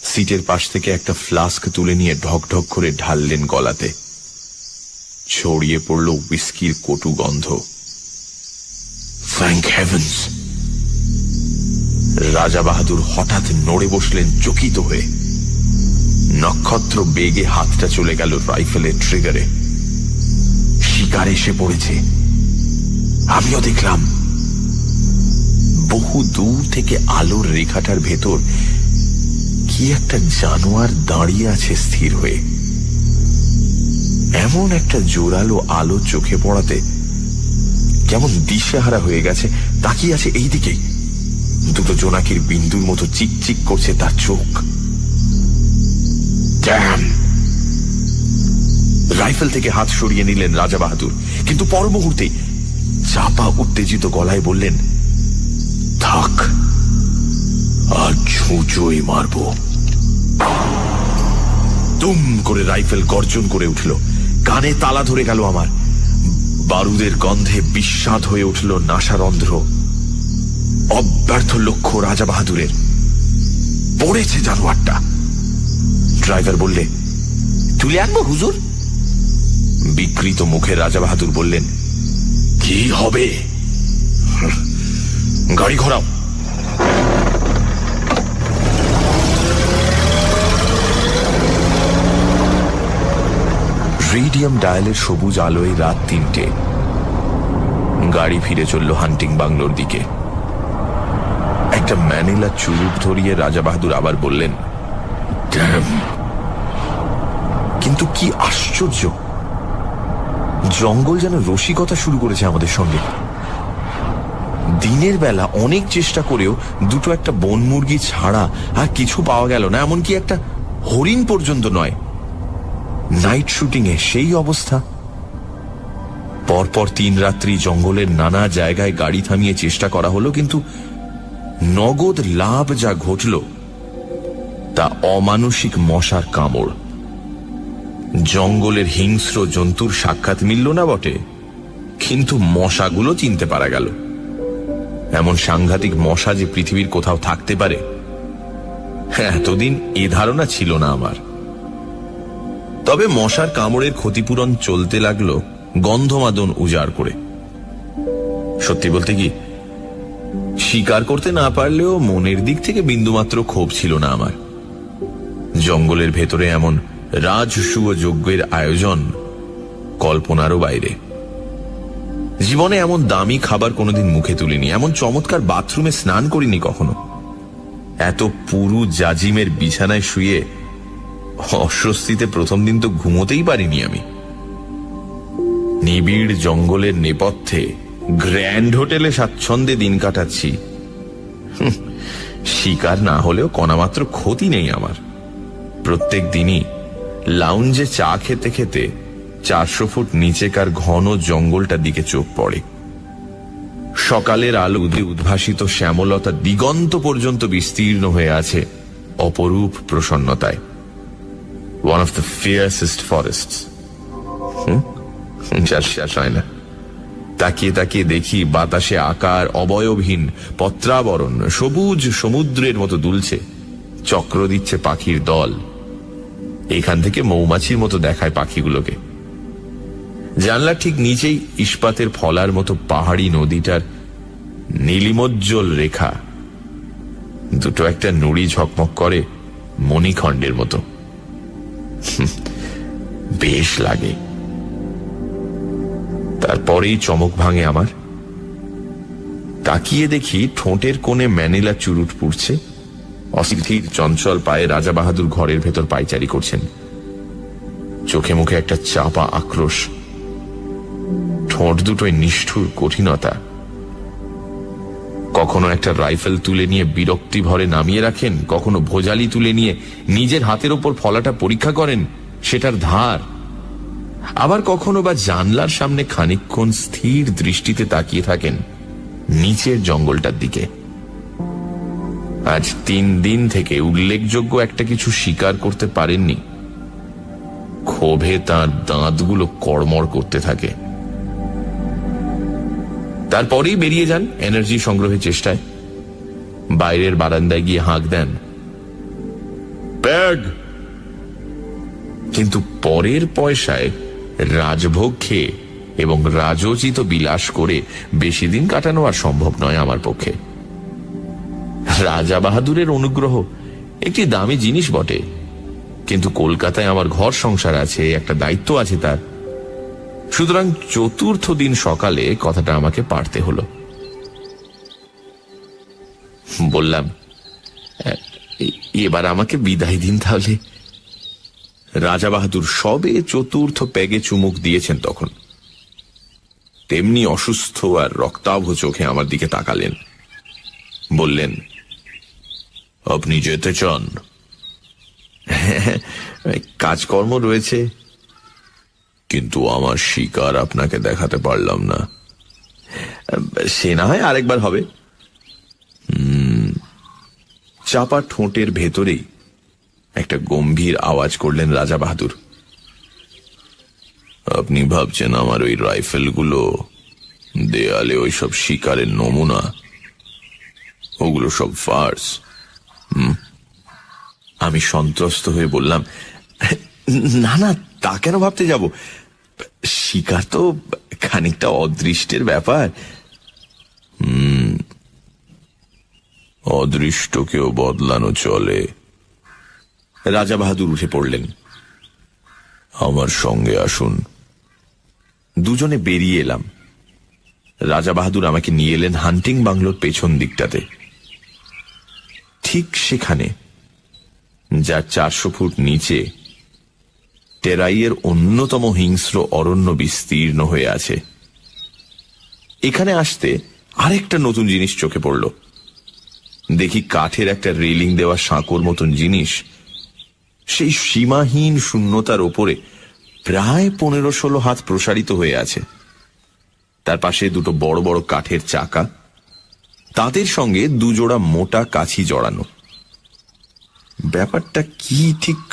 সিটের পাশ থেকে একটা ফ্লাস্ক তুলে নিয়ে ঢক ঢক করে ঢাললেন গলাতে। ছড়িয়ে পড়ল উইস্কির কটু গন্ধ। Thank heavens! রাজা বাহাদুর হঠাৎ নড়ে বসলেন চকিত হয়ে। নক্ষত্র বেগে হাতটা চলে গেল রাইফেলের ট্রিগারে। শিকার এসে পড়েছে। আমিও দেখলাম বহু দূর থেকে আলোর রেখাটার ভেতর কি একটা জানোয়ার দাঁড়িয়ে আছে স্থির হয়ে। এমন একটা জোরালো আলো চোখে পড়াতে কেমন দিশেহারা হয়ে গেছে। তাকিয়ে আছে এই দিকেই। দুটো জোনাকির বিন্দুর মতো চিকচিক করছে তার চোখ। রাইফেল থেকে হাত সরিয়ে নিলেন রাজা বাহাদুর, কিন্তু পর মুহূর্তেই চাপা উত্তেজিত গলায় বললেন, থাক, আর ছুঁচোই মারব। দুম করে রাইফেল গর্জন করে উঠল। কানে তালা ধরে গেল আমার। বারুদের গন্ধে বিস্বাদ হয়ে উঠল নাসারন্ধ্র। অব্যর্থ লক্ষ্য রাজা বাহাদুরের। পড়েছে জানোয়ারটা। ড্রাইভার বললে, তুলে আনবো হুজুর? বিকৃত মুখে রাজা বাহাদুর বললেন, কি হবে? গাড়ি ঘোরাও। রেডিয়াম ডায়ালের সবুজ আলোয় রাত 3টে। গাড়ি ফিরে চলল হান্টিং বাংলোর দিকে। একটা ম্যানিলা চুরুট ধরিয়ে রাজা বাহাদুর আবার বললেন, কিন্তু কি আশ্চর্য, জঙ্গল যেন রসিকতা শুরু করেছে আমাদের সঙ্গে। দিনের বেলা অনেক চেষ্টা করেও দুটো একটা বন মুরগি ছাড়া আর কিছু পাওয়া গেল না, এমনকি একটা হরিণ পর্যন্ত নয়। নাইট শুটিং এ সেই অবস্থা। পরপর 3 রাত্রি জঙ্গলের নানা জায়গায় গাড়ি থামিয়ে চেষ্টা করা হলো, কিন্তু নগদ লাভ যা ঘটল তা অমানসিক মশার কামড়। জঙ্গলের হিংস্র জন্তুর সাক্ষাৎ মিলল না বটে, কিন্তু মশাগুলো চিনতে পারা গেল। এমন সাংঘাতিক মশা যে পৃথিবীর কোথাও থাকতে পারে, এতদিন এ ধারণা ছিল না আমার। তবে মশার কামড়ের ক্ষতিপূরণ চলতে লাগলো গন্ধমাদন উজাড় করে। সত্যি বলতে কি, শিকার করতে না পারলেও মনের দিক থেকে বিন্দুমাত্র ক্ষোভ ছিল না আমার। জঙ্গলের ভেতরে এমন রাজসূয় যজ্ঞের আয়োজন কল্পনারও বাইরে। জীবনে এমন দামি খাবার কোনোদিন মুখে তুলিনি, এমন চমৎকার বাথরুমে স্নান করিনি কখনো। এত পুরু জাজিমের বিছানায় শুয়ে অস্বস্তিতে প্রথম দিন তো ঘুমোতেই পারিনি আমি। নিবিড় জঙ্গলের নেপথ্যে গ্র্যান্ড হোটেলে স্বাচ্ছন্দ্যে দিন কাটাচ্ছি। শিকার না হলেও কণামাত্র ক্ষতি নেই আমার। প্রত্যেক দিনই লাউঞ্জে চা খেতে খেতে 400 ফুট নিচেকার ঘন জঙ্গলটার দিকে চোখ পড়ে। সকালের আলো উদ্ভাসিত শ্যামলতা দিগন্ত পর্যন্ত বিস্তীর্ণ হয়ে আছে অপরূপ প্রসন্নতায়। One of the fiercest forests. শেষ হয় না। তাকিয়ে তাকিয়ে দেখি বাতাসে আকার অবয়বহীন পত্রাবরণ সবুজ সমুদ্রের মতো দুলছে, চক্র দিচ্ছে পাখির দল। এখান থেকে মৌমাছির মতো দেখায় পাখিগুলোকে। জানলার ঠিক নিচেই ইস্পাতের ফলার মতো পাহাড়ি নদীটার নীলিমোজ্জ্বল রেখা দুটো একটা নুড়ি ঝকমক করে মণিখণ্ডের মতো। বেশ লাগে। তারপরেই চমক ভাঙে আমার। তাকিয়ে দেখি ঠোঁটের কোণে ম্যানিলা চুরুট পুড়ছে। অস্থির চঞ্চল পায়ে রাজা বাহাদুর ঘরের ভেতর পায়চারি করছেন। চোখে মুখে একটা চাপা আক্রোশ, ঠোঁট দুটোয় নিষ্ঠুর কঠিনতা। কখনো একটা রাইফেল তুলে নিয়ে বিরক্তি ভরে নামিয়ে রাখেন, কখনো ভোজালি তুলে নিয়ে নিজের হাতের ওপর ফলাটা পরীক্ষা করেন, সেটার ধার। আবার কখনো বা জানলার সামনে খানিকক্ষণ স্থির দৃষ্টিতে তাকিয়ে থাকেন নিচের জঙ্গলটার দিকে। আজ 3 দিন থেকে উল্লেখযোগ্য একটা কিছু স্বীকার করতে পারেননি। ক্ষোভে তার দাঁতগুলো কড়মড় করতে থাকে। তারপরেই বেরিয়ে যান এনার্জি সংগ্রহের চেষ্টায়। বাইরের বারান্দায় গিয়ে হাঁক দেন, ব্যাগ। কিন্তু পরের পয়সায় রাজভোগ খেয়ে এবং রাজোচিত বিলাস করে বেশি দিন কাটানো আর সম্ভব নয় আমার পক্ষে। রাজা বাহাদুরের অনুগ্রহ একটি দামি জিনিস বটে, কিন্তু কলকাতায় আমার ঘর সংসার আছে, একটা দায়িত্ব আছে তার। সুতরাং 4র্থ দিন সকালে কথাটা আমাকে পারতে হলো। বললাম, এবার আমাকে বিদায় দিন তাহলে। রাজা বাহাদুর সবে 4র্থ প্যাগে চুমুক দিয়েছেন তখন। তেমনি অসুস্থ আর রক্তাভ চোখে আমার দিকে তাকালেন। বললেন, আপনি যেতে চান? কাজকর্ম রয়েছে, কিন্তু আমার শিকার আপনাকে দেখাতে পারলাম না। সে না হয় আরেকবার হবে। চাপা ঠোঁটের ভেতরেই একটা গম্ভীর আওয়াজ করলেন রাজা বাহাদুর, আপনি ভাবছেন আমার ওই রাইফেলগুলো দেয়ালে ওই সব শিকারের নমুনা? ওগুলো সব ফার্স। আমি সন্ত্রস্ত হয়ে বললাম, না না, তা কেন ভাবতে যাব? শিকার তো খানিকটা অদৃষ্টের ব্যাপার। অদৃষ্টকেও বদলানো চলে। রাজা বাহাদুর উঠে পড়লেন। আমার সঙ্গে আসুন। দুজনে বেরিয়ে এলাম। রাজা বাহাদুর আমাকে নিয়ে এলেন হান্টিং বাংলোর পেছন দিকটাতে। ঠিক সেখানে, যার 400 ফুট নিচে টেরাইয়ের অন্যতম হিংস্র অরণ্য বিস্তীর্ণ হয়ে আছে। এখানে আসতে আরেকটা নতুন জিনিস চোখে পড়ল। দেখি কাঠের একটা রেলিং দেওয়া সাঁকোর মতন জিনিস সেই সীমাহীন শূন্যতার ওপরে প্রায় 15-16 হাত প্রসারিত হয়ে আছে। তার পাশে দুটো বড় বড় কাঠের চাকা, তাদের সঙ্গে 2 জোড়া মোটা কাছি জড়ানো। ব্যাপারটা কি ঠিক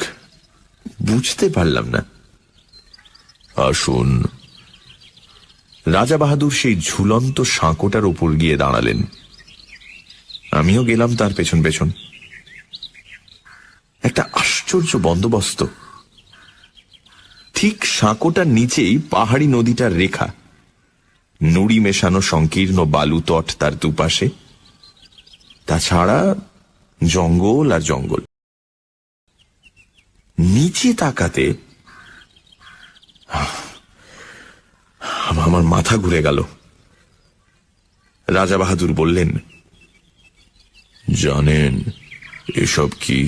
বুঝতে পারলাম না। আসুন। রাজা বাহাদুর সেই ঝুলন্ত সাঁকোটার উপর গিয়ে দাঁড়ালেন। আমিও গেলাম তার পেছন পেছন। একটা আশ্চর্য বন্দোবস্ত। ঠিক সাঁকোটার নিচেই পাহাড়ি নদীটার রেখা, নুড়ি মেশানো সংকীর্ণ বালু তট তার দুপাশে। তাছাড়া জঙ্গল আর জঙ্গল। নিচে তাকাতে আমার মাথা ঘুরে গেল। রাজা বাহাদুর বললেন, জানেন এসব কি?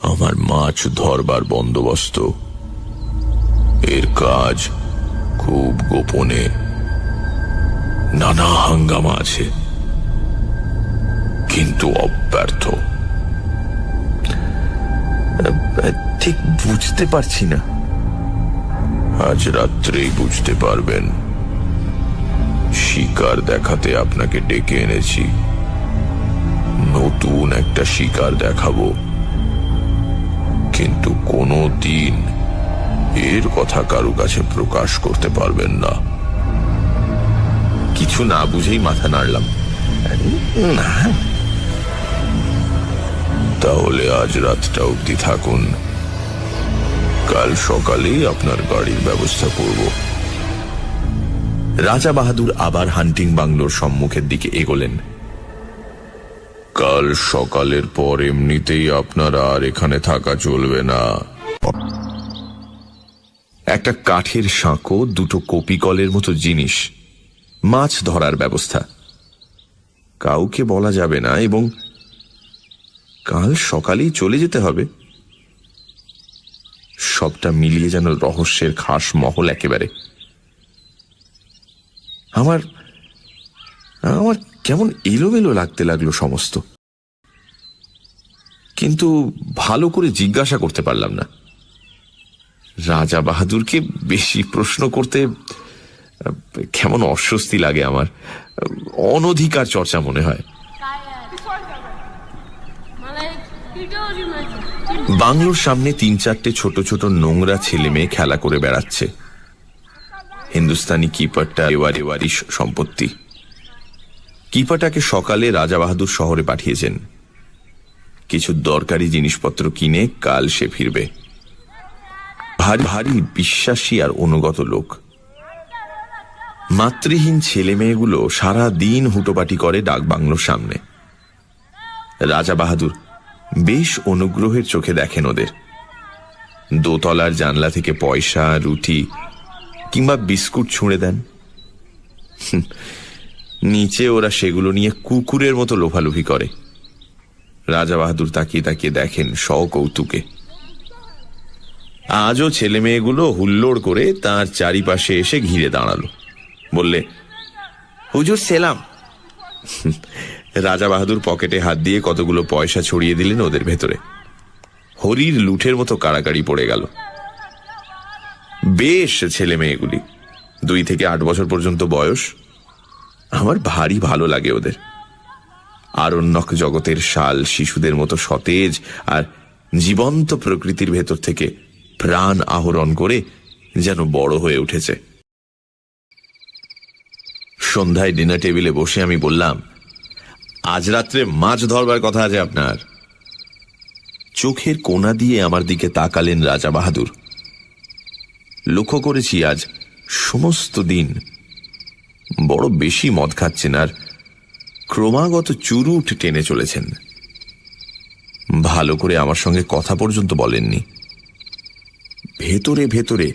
আমার মাছ ধরবার বন্দোবস্ত। এর কাজ খুব গোপনে, নানা হাঙ্গামা আছে, কিন্তু অব্যর্থ। ঠিক বুঝতে পারছি না। আজ রাত্রেই বুঝতে পারবেন। শিকার দেখাতে আপনাকে ডেকে এনেছি। নতুন একটা শিকার দেখাবো, কিন্তু কোনো দিন এর কথা কারো কাছে প্রকাশ করতে পারবেন না। কিছু না বুঝেই মাথা নাড়লাম। না, তাহলে আজ রাতটা অবধি থাকুন। কাল সকালেই আপনার গাড়ির ব্যবস্থা করব। রাজা বাহাদুর আবার হান্টিং বাংলোর সম্মুখের দিকে এগোলেন। কাল সকালের পর এমনিতেই আপনার আর এখানে থাকা চলবে না। একটা কাঠের সাঁকো, দুটো কপিকলের মতো জিনিস, মাছ ধরার ব্যবস্থা, কাউকে বলা যাবে না, এবং কাল সকালেই চলে যেতে হবে। সবটা মিলিয়ে যেন রহস্যের খাস মহল একেবারে। আমার আমার কেমন এলোমেলো লাগতে লাগলো সমস্ত, কিন্তু ভালো করে জিজ্ঞাসা করতে পারলাম না। রাজা বাহাদুরকে বেশি প্রশ্ন করতে কেমন অস্বস্তি লাগে আমার, অনধিকার চর্চা মনে হয়। বাংলোর সামনে 3-4টে ছোট ছোট নোংরা ছেলে মেয়ে খেলা করে বেড়াচ্ছে। হিন্দুস্তানি কিপারটা এওয়ারি সম্পত্তি। কিপারটাকে সকালে রাজা বাহাদুর শহরে পাঠিয়েছেন। কিছু দরকারি জিনিসপত্র কিনে কাল সে ফিরবে। ভারী ভারী বিশ্বাসী আর অনুগত লোক। মাতৃহীন ছেলে মেয়েগুলো সারা দিন হুটোপাটি করে ডাকবাংলোর সামনে। রাজা বাহাদুর বেশ অনুগ্রহের চোখে দেখেন ওদের। দোতলার জানলা থেকে পয়সা, রুটি কিংবা বিস্কুট ছুঁড়ে দেন। নিচে ওরা সেগুলো নিয়ে কুকুরের মতো লোফালুফি করে। রাজা বাহাদুর তাকিয়ে তাকিয়ে দেখেন সকৌতুকে। আজও ছেলে মেয়েগুলো হুল্লোড় করে তার চারিপাশে এসে ঘিরে দাঁড়ালো। বললে, হুজুর সেলাম। রাজা বাহাদুর পকেটে হাত দিয়ে কতগুলো পয়সা ছড়িয়ে দিলেন ওদের ভেতরে। হরির লুঠের মতো কাড়াকাড়ি পড়ে গেল। বেশ ছেলে মেয়েগুলি, 2 থেকে 8 বছর পর্যন্ত বয়স। আমার ভারী ভালো লাগে ওদের। আরণ্যক জগতের শাল শিশুদের মতো সতেজ আর জীবন্ত প্রকৃতির ভেতর থেকে প্রাণ আহরণ করে যেন বড় হয়ে উঠেছে। সন্ধ্যায় ডিনার টেবিলে বসে আমি বললাম, আজ রাত্রে মাছ ধরবার কথা আছে আপনার। চোখের কোণা দিয়ে আমার দিকে তাকালেন রাজা বাহাদুর। লক্ষ্য করেছি আজ সমস্ত দিন বড় বেশি মদ খাচ্ছেন আর ক্রমাগত চুরুট টেনে চলেছেন। ভালো করে আমার সঙ্গে কথা পর্যন্ত বলেননি। ভেতরে ভেতরে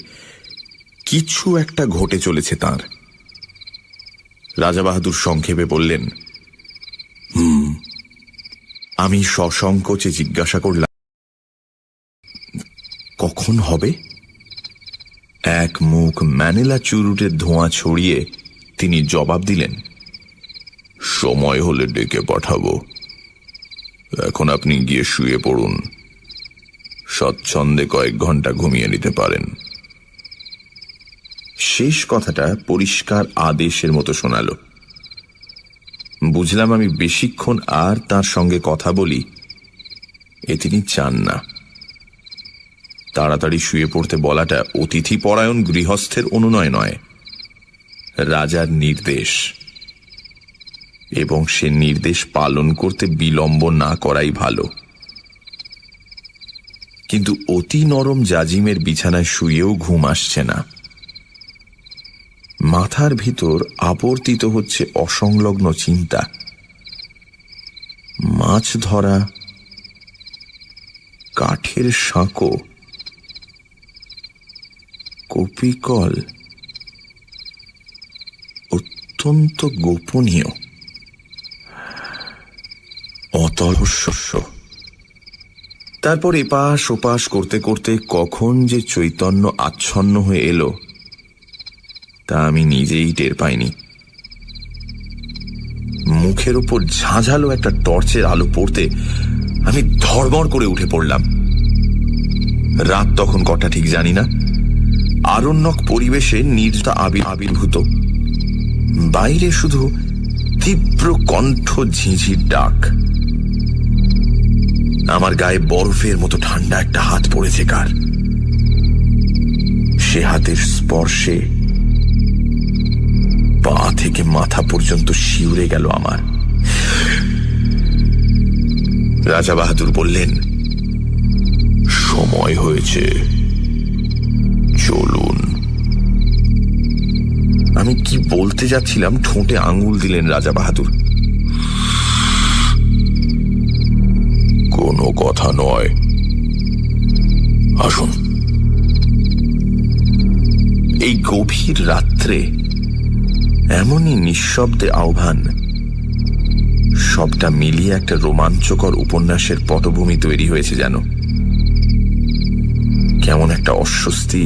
কিছু একটা ঘটে চলেছে তাঁর। রাজা বাহাদুর সংক্ষেপে বললেন, আমি সসংকোচে জিজ্ঞাসা করলাম, কখন হবে? এক মুখ ম্যানিলা চুরুটের ধোঁয়া ছড়িয়ে তিনি জবাব দিলেন, সময় হলে ডেকে পাঠাবো। এখন আপনি গিয়ে শুয়ে পড়ুন, স্বচ্ছন্দে কয়েক ঘন্টা ঘুমিয়ে নিতে পারেন। শেষ কথাটা পরিষ্কার আদেশের মতো শোনালো। বুঝলাম আমি বেশিক্ষণ আর তার সঙ্গে কথা বলি এ তিনি চান না। তাড়াতাড়ি শুয়ে পড়তে বলাটা অতিথি পরায়ণ গৃহস্থের অনুনয় নয়, রাজার নির্দেশ, এবং সে নির্দেশ পালন করতে বিলম্ব না করাই ভালো। কিন্তু অতি নরম জাজিমের বিছানায় শুয়েও ঘুম আসছে না। মাথার ভিতর আবর্তিত হচ্ছে অসংলগ্ন চিন্তা। মাছ ধরা, কাঠের সাঁকো, কপিকল, অত্যন্ত গোপনীয়, অতলস্য। তারপর এপাশ ওপাশ করতে করতে কখন যে চৈতন্য আচ্ছন্ন হয়ে এলো তা আমি নিজেই টের পাইনি। মুখের উপর ঝাঁঝালো একটা টর্চের আলো পড়তে আমি ধড়মড় করে উঠে পড়লাম। রাত তখন কটা ঠিক জানি না। আরণ্যক পরিবেশে নির্জনতা আবির্ভূত। বাইরে শুধু তীব্র কণ্ঠ ঝিঁঝির ডাক। আমার গায়ে বরফের মতো ঠান্ডা একটা হাত পড়েছে কার। সে হাতের স্পর্শে পা থেকে মাথা পর্যন্ত শিউরে গেল আমার। রাজা বাহাদুর বললেন, সময় হয়েছে, চলুন। আমি কি বলতে যাচ্ছিলাম, ঠোঁটে আঙুল দিলেন রাজা বাহাদুর। কোনো কথা নয়, আসুন। এই গভীর রাত্রে এমনই নিঃশব্দে আহ্বান, সবটা মিলিয়ে একটা রোমাঞ্চকর উপন্যাসের পটভূমি তৈরি হয়েছে যেন। কেমন একটা অস্বস্তি,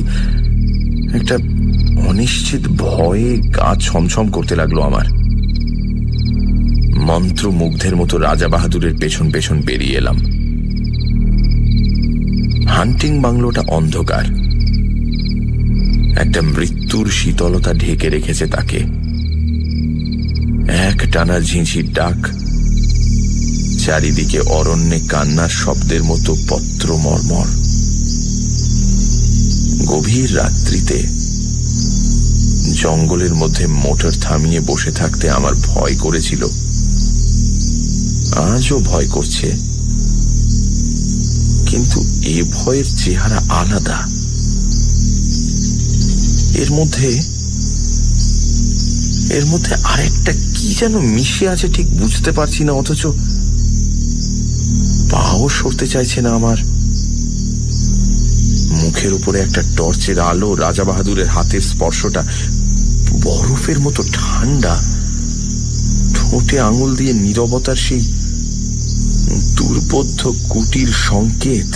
একটা অনিশ্চিত ভয়ে গা ছমছম করতে লাগলো আমার। মন্ত্রমুগ্ধের মতো রাজা বাহাদুরের পেছন পেছন বেরিয়ে এলাম। হান্টিং বাংলোটা অন্ধকার, একটা মৃত্যুর শীতলতা ঢেকে রেখেছে তাকে। এক টানা ঝিঁঝির ডাক, চারিদিকে অরণ্যে কান্নার শব্দের মতো পত্র মর্মর। গভীর রাত্রিতে জঙ্গলের মধ্যে মোটর থামিয়ে বসে থাকতে আমার ভয় করেছিল, আজও ভয় করছে, কিন্তু এ ভয়ের চেহারা আলাদা। এর মধ্যে আরেকটা কি যেন মিশে আছে, ঠিক বুঝতে পারছি না, অথচ পাও সরতে চাইছে না আমার। মুখের উপরে একটা টর্চের আলো, রাজা বাহাদুরের হাতের স্পর্শটা বরফের মতো ঠান্ডা, ঠোঁটে আঙুল দিয়ে নীরবতার সেই দুর্বোধ্য কুটির সংকেত।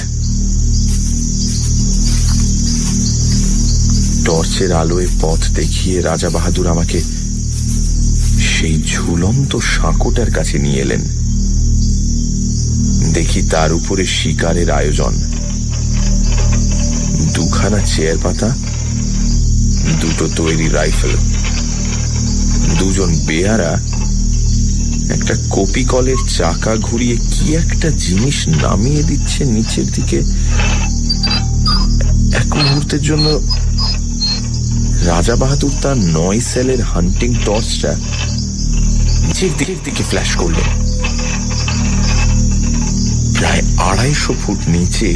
টর্চের আলোয় পথ দেখিয়ে রাজা বাহাদুর আমাকে সেই ঝুলন্ত সাঁকোটার কাছে নিয়ে এলেন। দেখি তার উপরে শিকারের আয়োজন, দুখানা চেয়ার পাতা, দুটো তৈরি রাইফেল, দুজন বেয়ারা, একটা কপি কলের চাকা ঘুরিয়ে কি একটা জিনিস নামিয়ে দিচ্ছে নিচের দিকে। এক মুহূর্তের জন্য রাজা বাহাদুর তার 9 সেলের হান্টিং টর্চটা নিচের দিকে ফ্ল্যাশ করলেন। প্রায় 250 ফুট নিচে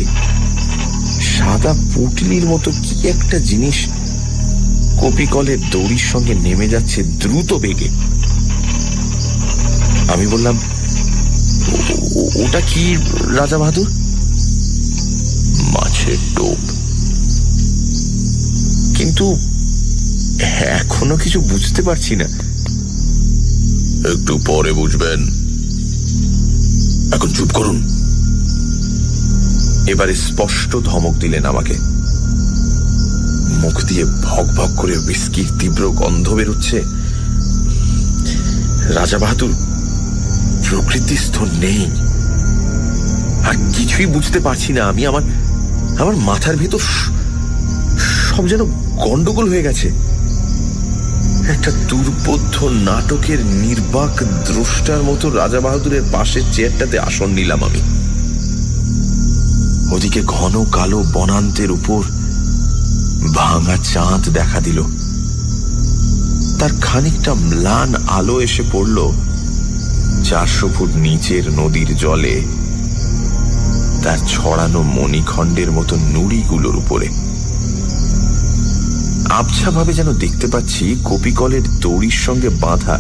সাদা পুটলির মতো কি একটা জিনিস কপি কলের দড়ির সঙ্গে নেমে যাচ্ছে দ্রুত বেগে। আমি বললাম, ওটা কি রাজা বাহাদুর? মাছের টোপ। কিন্তু এখনো কিছু বুঝতে পারছি না। একটু পরে বুঝবেন, এখন চুপ করুন। এবারে স্পষ্ট ধমক দিলেন আমাকে। মুখ দিয়ে ভক ভক করে হুইস্কির তীব্র গন্ধ বেরোচ্ছে। রাজা বাহাদুর প্রকৃতিস্থ নেই, আর কিছুই বুঝতে পারছি না আমি। আমার মাথার ভেতর সব যেন গন্ডগোল হয়ে গেছে। একটা দুর্বোধ্য নাটকের নির্বাক দ্রষ্টার মতো রাজা বাহাদুরের পাশের চেয়ারটাতে আসন নিলাম আমি। ওদিকে ঘন কালো বনান্তের উপর ভাঙা চাঁদ দেখা দিল। তার খানিকটা ম্লান আলো এসে পড়ল 400 ফুট নিচের নদীর জলে, তার ছড়ানো মণিখণ্ডের মতো নুড়িগুলোর উপরে। আবছাভাবে যেন দেখতে পাচ্ছি কপিকলের দড়ির সঙ্গে বাঁধা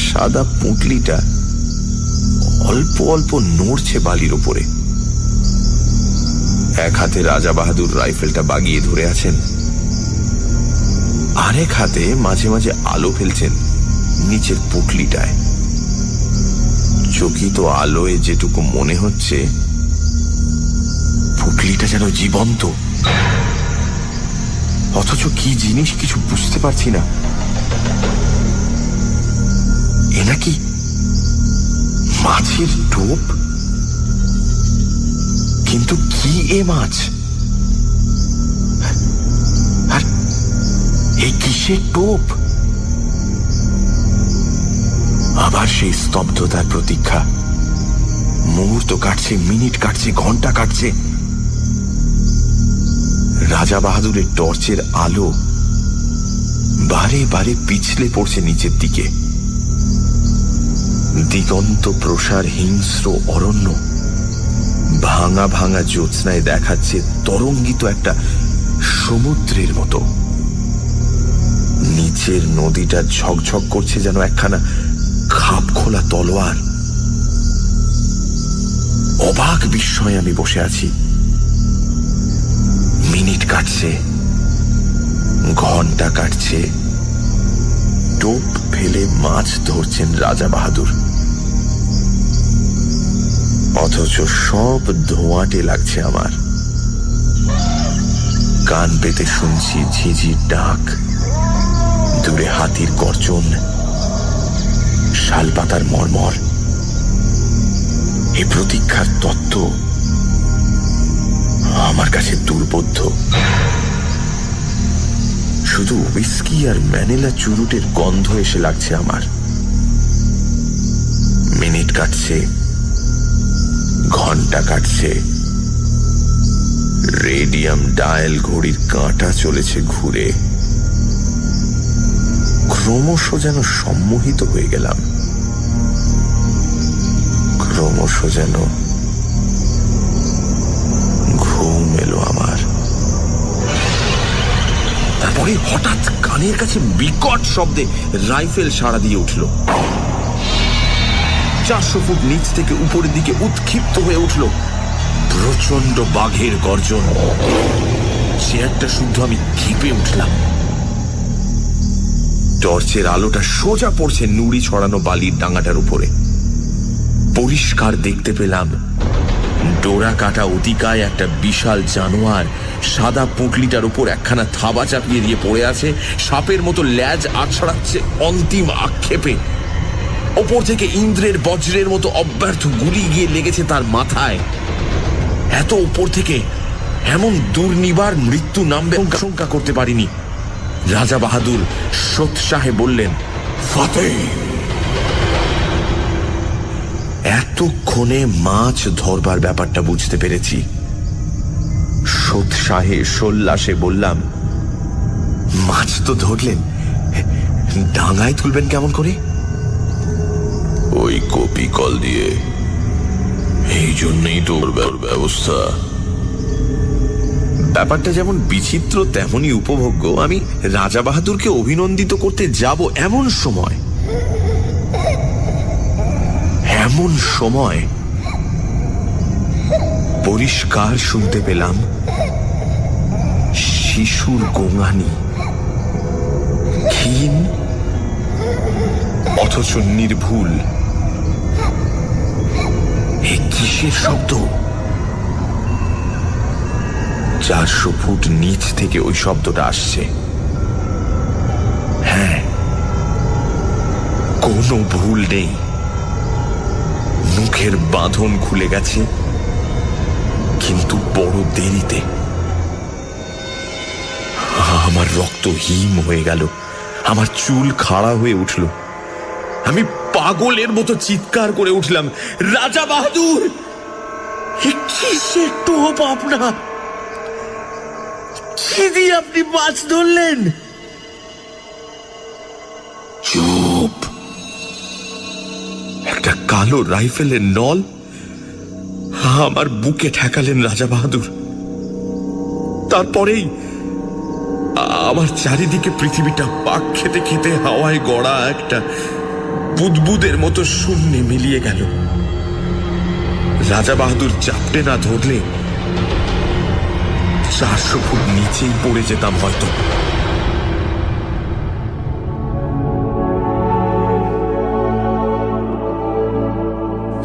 সাদা পুঁটলিটা অল্প অল্প নড়ছে বালির উপরে। এক হাতে রাজা বাহাদুর রাইফেলটা বাগিয়ে ধরে আছেন, আরেক হাতে মাঝে মাঝে আলো ফেলছেন নিচের পুঁটলিটায়। চকিত আলোয় যেটুকু মনে হচ্ছে পুঁটলিটা যেন জীবন্ত, অথচ কি জিনিস কিছু বুঝতে পারছি না। এ নাকি মাছের টোপ? কিন্তু কি এ মাছ? আর এই কিসের টোপ? আবার সেই স্তব্ধতার প্রতীক্ষা। মুহূর্ত কাটছে, মিনিট কাটছে, ঘন্টা কাটছে। রাজা বাহাদুরের টর্চের আলো বারে বারে পিছলে পড়ছে নিচের দিকে। দিগন্ত প্রসার হিংস্র অরণ্য ভাঙা ভাঙা জ্যোৎস্নায় দেখাচ্ছে তরঙ্গিত একটা সমুদ্রের মতো। নিচের নদীটা ঝকঝক করছে যেন একখানা খাপ খোলা তলোয়ার। অবাক বিস্ময়ে আমি বসে আছি। মিনিট কাটছে, ঘন্টা কাটছে, টোপ ফেলে মাছ ধরছেন রাজা বাহাদুর, অথচ সব ধোঁয়াটে লাগছে আমার। কান পেতে শুনছি ঝিঝির ডাক, দূরে হাতির গর্জন, শালপাতার মর্মর। এই প্রতীক্ষার তত্ত্ব আমার কাছে দুর্বোধ্য। শুধু হুইস্কি আর ম্যানিলা চুরুটের গন্ধ এসে লাগছে আমার। মিনিট কাটছে, ঘন্টা কাটছে, রেডিয়াম ডায়াল ঘড়ির কাঁটা চলেছে ঘুরে। ক্রমশ যেন সম্মোহিত হয়ে গেলাম, ক্রমশ যেন ঘুম এলো আমার। তারপরে হঠাৎ কানের কাছে বিকট শব্দে রাইফেল সাড়া দিয়ে উঠল। 400 ফুট নিচ থেকে উপরের দিকে উৎক্ষিপ্ত হয়ে উঠল প্রচন্ড বাঘের গর্জন। চেয়ারটা শুদ্ধ আমি ক্ষেপে উঠলাম। টর্চের আলোটা সোজা পড়ছে নুড়ি ছড়ানো বালির ডাঙাটার উপরে। পরিষ্কার দেখতে পেলাম ডোরা কাটা অতিকায় একটা বিশাল জানোয়ার সাদা পুঁটলিটার উপর একখানা থাবা চাপিয়ে দিয়ে পড়ে আছে, সাপের মতো ল্যাজ আছড়াচ্ছে অন্তিম আক্ষেপে। ওপর থেকে ইন্দ্রের বজ্রের মতো অব্যর্থ গুলি গিয়ে লেগেছে তার মাথায়। এত উপর থেকে এমন দুর্নিবার মৃত্যু নামবে আশঙ্কা করতে পারিনি। রাজা বাহাদুর সোৎসাহে বললেন, ফাতেহ। এতক্ষণে মাছ ধরবার ব্যাপারটা বুঝতে পেরেছি। সোৎসাহে সোল্লাসে বললাম, মাছ তো ধরলেন, ডাঙায় তুলবেন কেমন করে? ওই কপি কল দিয়ে। এই জন্যই তো ব্যবস্থা। ব্যাপারটা যেমন বিচিত্র তেমনই উপভোগ্য। আমি রাজা বাহাদুরকে অভিনন্দিত করতে যাব এমন সময় পরিষ্কার শুনতে পেলাম শিশুর গোঙানি, ক্ষীণ অথচ নির্ভুল। এ কিসের শব্দ? 400 ফুট নিচ থেকে ওই শব্দটা আসছে। হ্যাঁ, কোনো ভুল নেই। মুখের বাঁধন খুলে গেছে, কিন্তু বড় দেরিতে। আমার রক্ত হিম হয়ে গেল, আমার চুল খাড়া হয়ে উঠল। আমি পাগলের মতো চিৎকার করে উঠলাম, রাজা বাহাদুর, কিসের টোপ আপনার? কি দিয়ে আপনি মাছ ধরলেন? চুপ! একটা কালো রাইফেলের নল আমার বুকে ঠেকালেন রাজা বাহাদুর। তারপরেই আমার চারিদিকে পৃথিবীটা পাক খেতে খেতে হাওয়ায় গড়া একটা বুদবুদের মতো শূন্যে মিলিয়ে গেল। রাজা বাহাদুর চাপটে না ধরলে 400 ফুট নিচেই পড়ে যেতাম হয়তো।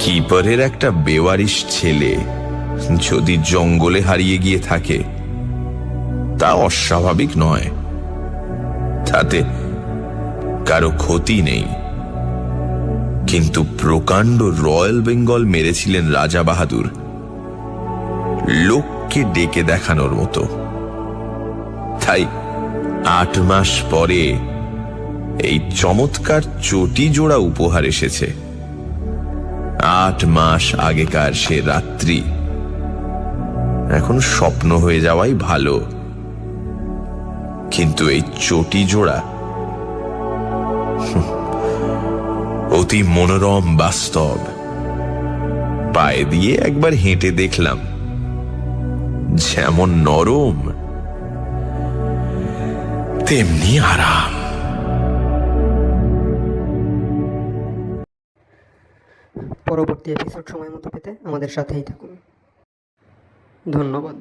কিপারের একটা বেওয়ারিশ ছেলে যদি জঙ্গলে হারিয়ে গিয়ে থাকে তা অস্বাভাবিক নয়, তাতে কারো ক্ষতি নেই। কিন্তু প্রকাণ্ড রয়্যাল বেঙ্গল মেরেছিলেন রাজা বাহাদুর, লোককে ডেকে দেখানোর মতো। তাই 8 মাস পরে এই চমৎকার চটি জোড়া উপহার এসেছে। 8 মাস আগেকার সে রাত্রি এখন স্বপ্ন হয়ে যাওয়াই ভালো। কিন্তু এই চটি জোড়া অতি মনোরম বাস্তব। পায়ে দিয়ে একবার হেঁটে দেখলাম, যেমন নরম তেমনি আরাম। পরবর্তী এপিসোড সময় মতো পেতে আমাদের সাথেই থাকুন। ধন্যবাদ।